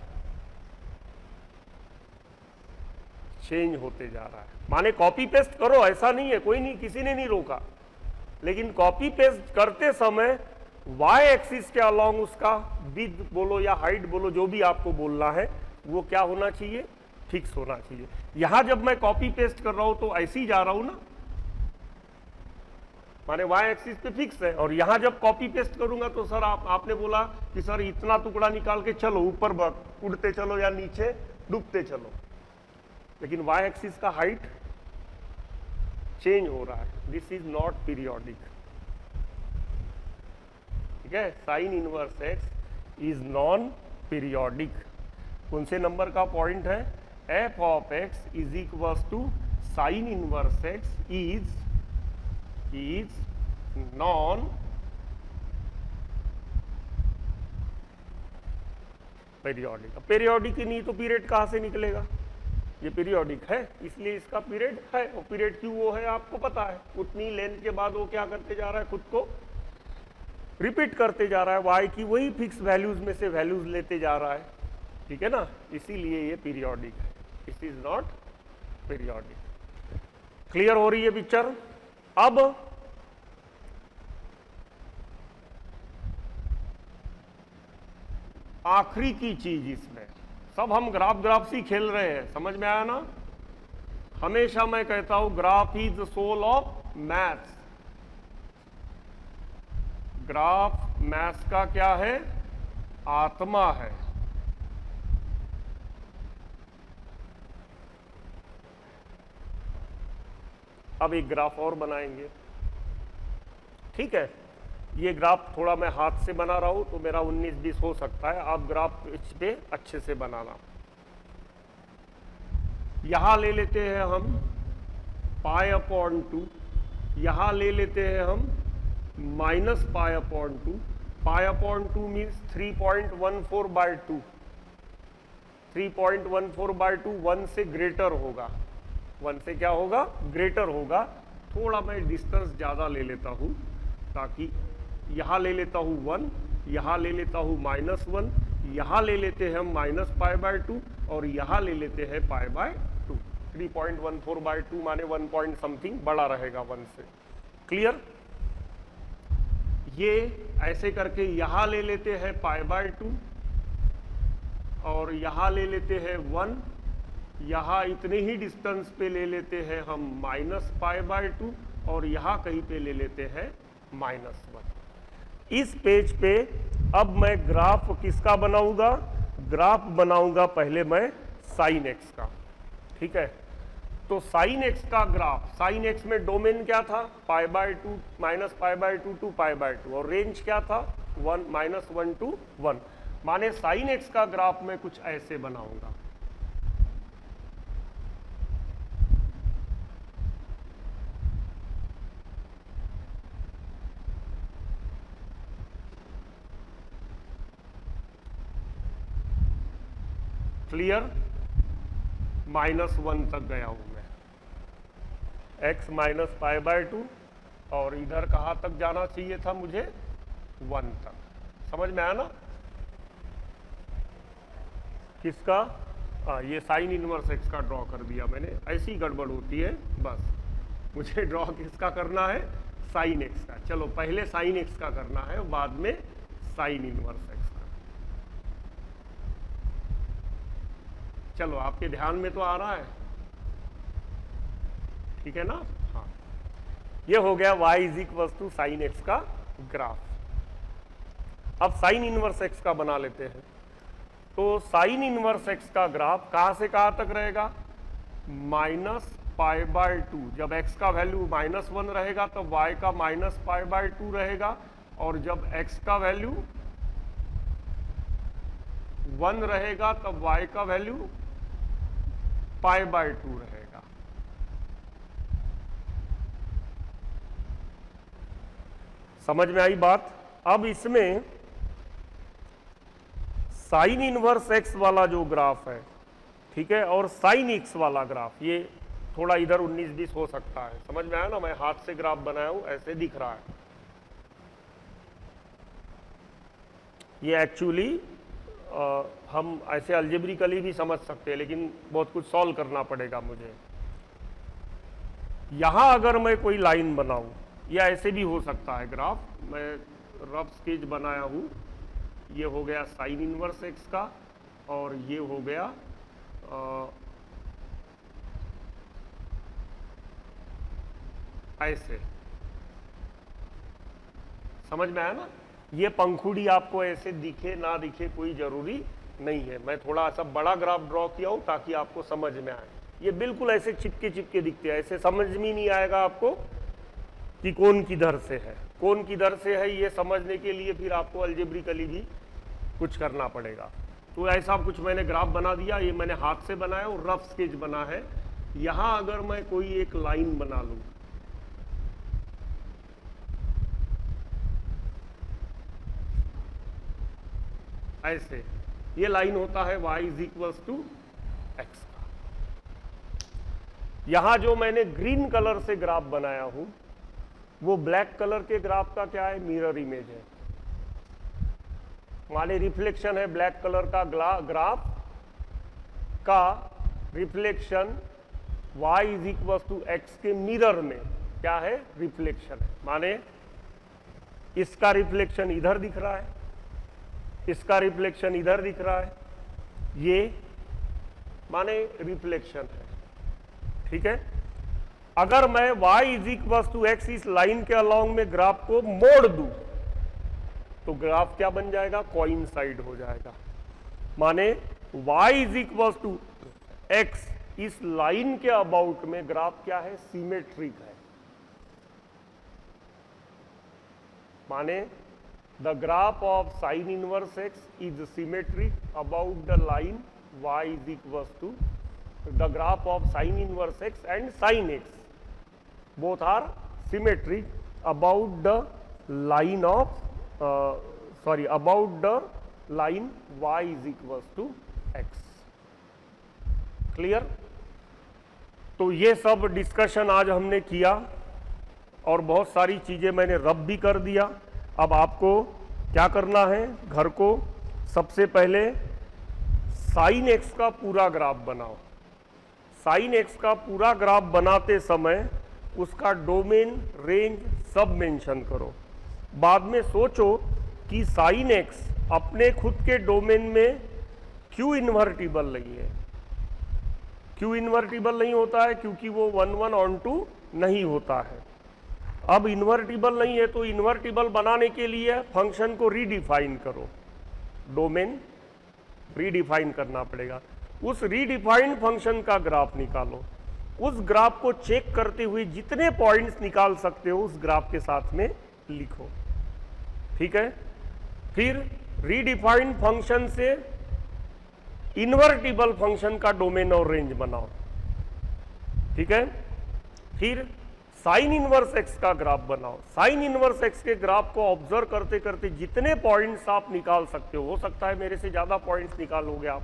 चेंज होते जा रहा है। माने कॉपी पेस्ट करो, ऐसा नहीं है, कोई नहीं, किसी ने नहीं रोका, लेकिन कॉपी पेस्ट करते समय वाई एक्सिस के अलोंग उसका विड्थ बोलो या हाइट बोलो, जो भी आपको बोलना है, वो क्या होना चाहिए, फिक्स होना चाहिए। यहां जब मैं कॉपी पेस्ट कर रहा हूं तो ऐसे ही जा रहा हूं ना, माने वाई एक्सिस पे फिक्स है। और यहां जब कॉपी पेस्ट करूंगा तो सर आपने बोला कि सर इतना टुकड़ा निकाल के चलो ऊपर उड़ते चलो या नीचे डूबते चलो, लेकिन वाई एक्सिस का हाइट चेंज हो रहा है। दिस इज नॉट पीरियोडिक, ठीक है। Sine inverse x is non periodic. कौन से नंबर का पॉइंट है, f of x is equal to sine inverse x is non periodic. अब पीरियोडिक ही नहीं तो पीरियड कहां से निकलेगा, ये पीरियोडिक है इसलिए इसका पीरियड है। और पीरियड क्यों वो है आपको पता है, उतनी लेंथ के बाद वो क्या करते जा रहा है, खुद को रिपीट करते जा रहा है, वाई की वही फिक्स वैल्यूज में से वैल्यूज लेते जा रहा है, ठीक है ना, इसीलिए ये पीरियोडिक है। This is not periodic. Clear हो रही है पिक्चर। अब आखिरी की चीज इसमें, सब हम ग्राफ से खेल रहे हैं, समझ में आया ना। हमेशा मैं कहता हूं graph is the soul of maths. Graph maths का क्या है, आत्मा है। अब एक ग्राफ और बनाएंगे, ठीक है। ये ग्राफ थोड़ा मैं हाथ से बना रहा हूं तो मेरा 19-20 हो सकता है, आप ग्राफ इस पे अच्छे से बनाना। यहां ले लेते हैं हम π/2, यहां ले लेते हैं हम -π/2। π/2 मीन्स 3.14/2। 3.14/2 1 से ग्रेटर होगा, 1 से क्या होगा, ग्रेटर होगा। थोड़ा मैं डिस्टेंस ज्यादा ले लेता हूं, ताकि यहां ले लेता हूं 1, यहां ले लेता हूं -1, यहां ले लेते हैं हम -π/2 और यहां ले लेते हैं π/2। 3.14/2 माने 1 पॉइंट समथिंग बड़ा रहेगा 1 से। क्लियर। ये ऐसे करके यहां ले लेते हैं π/2 और यहां ले लेते हैं 1, यहां इतने ही डिस्टेंस पे ले लेते हैं हम -π/2 और यहां कहीं पे ले लेते हैं -1। इस पेज पे अब मैं ग्राफ किसका बनाऊंगा, ग्राफ बनाऊंगा पहले मैं साइन एक्स का, ठीक है। तो साइन एक्स का ग्राफ, साइन एक्स में डोमेन क्या था, π/2 -π/2 to π/2 और रेंज क्या था 1 -1 to 1। माने साइन एक्स का ग्राफ में कुछ ऐसे बनाऊंगा। क्लियर। -1 तक गया हूं मैं, x -π/2 और इधर कहां तक जाना चाहिए था मुझे, 1 तक। समझ में आया ना किसका, ये साइन इनवर्स x का ड्रॉ कर दिया मैंने, ऐसी गड़बड़ होती है। बस मुझे ड्रॉ किसका करना है, साइन x का। चलो पहले साइन x का करना है, बाद में साइन इनवर्स x का। चलो आपके ध्यान में तो आ रहा है, ठीक है ना। हाँ, ये हो गया y = साइन एक्स का ग्राफ। अब साइन इनवर्स x का बना लेते हैं। तो साइन इनवर्स x का ग्राफ कहां से कहां तक रहेगा, -π/2। जब x का वैल्यू -1 रहेगा तब y का -π/2 रहेगा, और जब x का वैल्यू 1 रहेगा तब y का वैल्यू π/2 रहेगा। समझ में आई बात। अब इसमें साइन इनवर्स x वाला जो ग्राफ है, ठीक है, और साइन x वाला ग्राफ, ये थोड़ा इधर 19-20 हो सकता है। समझ में आया ना, मैं हाथ से ग्राफ बनाया हूं, ऐसे दिख रहा है। ये एक्चुअली हम ऐसे अलजेब्रिकली भी समझ सकते हैं, लेकिन बहुत कुछ सॉल्व करना पड़ेगा मुझे। यहां अगर मैं कोई लाइन बनाऊं, या ऐसे भी हो सकता है ग्राफ। मैं रफ स्केच बनाया हूँ, ये हो गया साइन इनवर्स एक्स का और ये हो गया ऐसे। समझ में आया ना? ये पंखुड़ी आपको ऐसे दिखे ना दिखे कोई जरूरी नहीं है। मैं थोड़ा सा बड़ा ग्राफ ड्रॉ किया हूं ताकि आपको समझ में आए। ये बिल्कुल ऐसे चिपके चिपके दिखते हैं, ऐसे समझ में ही नहीं आएगा आपको कि कौन किधर से है, कौन किधर से है। ये समझने के लिए फिर आपको अलजेब्रिकली भी कुछ करना पड़ेगा। तो ऐसा कुछ मैंने ग्राफ बना दिया, ये मैंने हाथ से बनाया और रफ स्केच बना है। यहां अगर मैं कोई एक लाइन बना लूं, ऐसे, ये लाइन होता है y is equals to x का। यहां जो मैंने ग्रीन कलर से ग्राफ बनाया हूं वो ब्लैक कलर के ग्राफ का क्या है, मिरर इमेज है। माने रिफ्लेक्शन है ब्लैक कलर का ग्राफ का reflection y is equals to x के मिरर में क्या है, रिफ्लेक्शन है। माने इसका रिफ्लेक्शन इधर दिख रहा है, इसका रिफ्लेक्शन इधर दिख रहा है, ये माने रिफ्लेक्शन है। ठीक है। अगर मैं y is equal to x इस लाइन के अलोंग में ग्राफ को मोड़ दूं तो ग्राफ क्या बन जाएगा, कोइंसाइड हो जाएगा। माने y is equal to x इस लाइन के अबाउट में ग्राफ क्या है, सिमेट्रिक है। माने the graph of sin inverse x is symmetric about the line y is equals to the graph of sin inverse x and sin x both are symmetric about the line of about the line y is equals to x। Clear? तो ये सब डिस्कशन आज हमने किया और बहुत सारी चीजें मैंने रब भी कर दिया। अब आपको क्या करना है, घर को सबसे पहले साइन एक्स का पूरा ग्राफ बनाओ। साइन एक्स का पूरा ग्राफ बनाते समय उसका डोमेन, रेंज सब मेंशन करो। बाद में सोचो कि साइन एक्स अपने खुद के डोमेन में क्यों इन्वर्टिबल नहीं है। क्यों इन्वर्टिबल नहीं होता है, क्योंकि वो 1 1 on 2 नहीं होता है। अब इन्वर्टिबल नहीं है तो इन्वर्टिबल बनाने के लिए फंक्शन को रीडिफाइन करो, डोमेन रीडिफाइन करना पड़ेगा। उस रीडिफाइंड फंक्शन का ग्राफ निकालो, उस ग्राफ को चेक करते हुए जितने पॉइंट्स निकाल सकते हो उस ग्राफ के साथ में लिखो। ठीक है। फिर रीडिफाइंड फंक्शन से इन्वर्टिबल फंक्शन का डोमेन और रेंज बनाओ। ठीक है। फिर साइन इनवर्स एक्स का ग्राफ बनाओ। साइन इनवर्स एक्स के ग्राफ को ऑब्जर्व करते करते जितने पॉइंट्स आप निकाल सकते हो सकता है मेरे से ज़्यादा पॉइंट्स निकालोगे, आप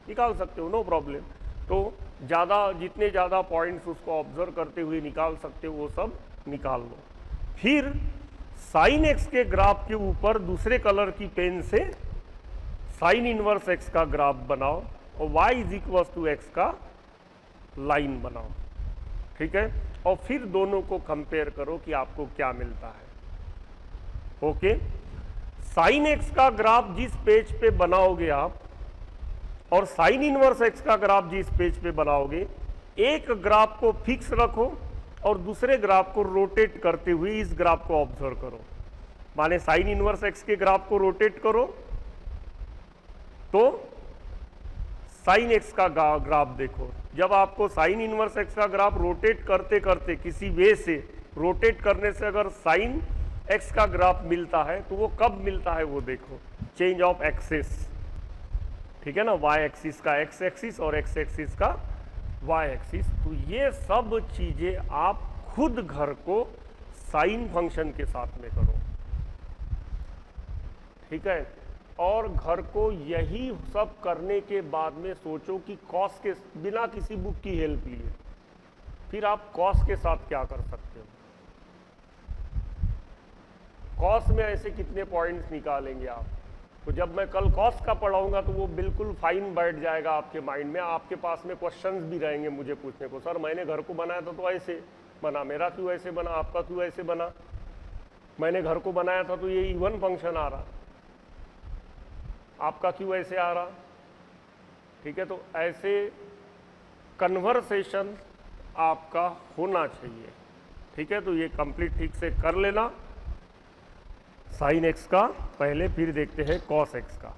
निकाल सकते हो, नो प्रॉब्लम। तो जितने ज़्यादा पॉइंट्स उसको ऑब्जर्व करते हुए निकाल सकते हो वो सब निकाल लो। फिर साइन एक्स के ग्राफ के ऊपर दूसरे कलर की पेन से साइन इनवर्स एक्स का ग्राफ बनाओ और y is equal to x का लाइन बनाओ। ठीक है। और फिर दोनों को कंपेयर करो कि आपको क्या मिलता है। ओके। साइन एक्स का ग्राफ जिस पेज पे बनाओगे आप और साइन इनवर्स एक्स का ग्राफ जिस पेज पे बनाओगे, एक ग्राफ को फिक्स रखो और दूसरे ग्राफ को रोटेट करते हुए इस ग्राफ को ऑब्जर्व करो। माने साइन इनवर्स एक्स के ग्राफ को रोटेट करो तो साइन एक्स का ग्राफ देखो। जब आपको साइन इनवर्स एक्स का ग्राफ रोटेट करते करते किसी वे से रोटेट करने से अगर साइन एक्स का ग्राफ मिलता है तो वो कब मिलता है वो देखो, चेंज ऑफ एक्सिस। ठीक है ना, वाई एक्सिस का एक्स एक्सिस और एक्स एक्सिस का वाई एक्सिस। तो ये सब चीजें आप खुद घर को साइन फंक्शन के साथ में करो। ठीक है। और घर को यही सब करने के बाद में सोचो कि कॉस के बिना किसी बुक की हेल्प लिए फिर आप कॉस के साथ क्या कर सकते हो। कॉस में ऐसे कितने पॉइंट्स निकालेंगे आप। तो जब मैं कल कॉस का पढ़ाऊंगा तो वो बिल्कुल फाइन बैठ जाएगा आपके माइंड में। आपके पास में क्वेश्चंस भी रहेंगे मुझे पूछने को, सर मैंने घर को बनाया था तो ऐसे, बना, मेरा क्यों ऐसे बना, आपका क्यों ऐसे बना, मैंने घर को बनाया था तो ये इवन फंक्शन आ रहा, आपका क्यों ऐसे आ रहा। ठीक है, तो ऐसे कन्वर्सेशन आपका होना चाहिए। ठीक है, तो ये कंप्लीट ठीक से कर लेना साइन एक्स का पहले, फिर देखते हैं कॉस एक्स का।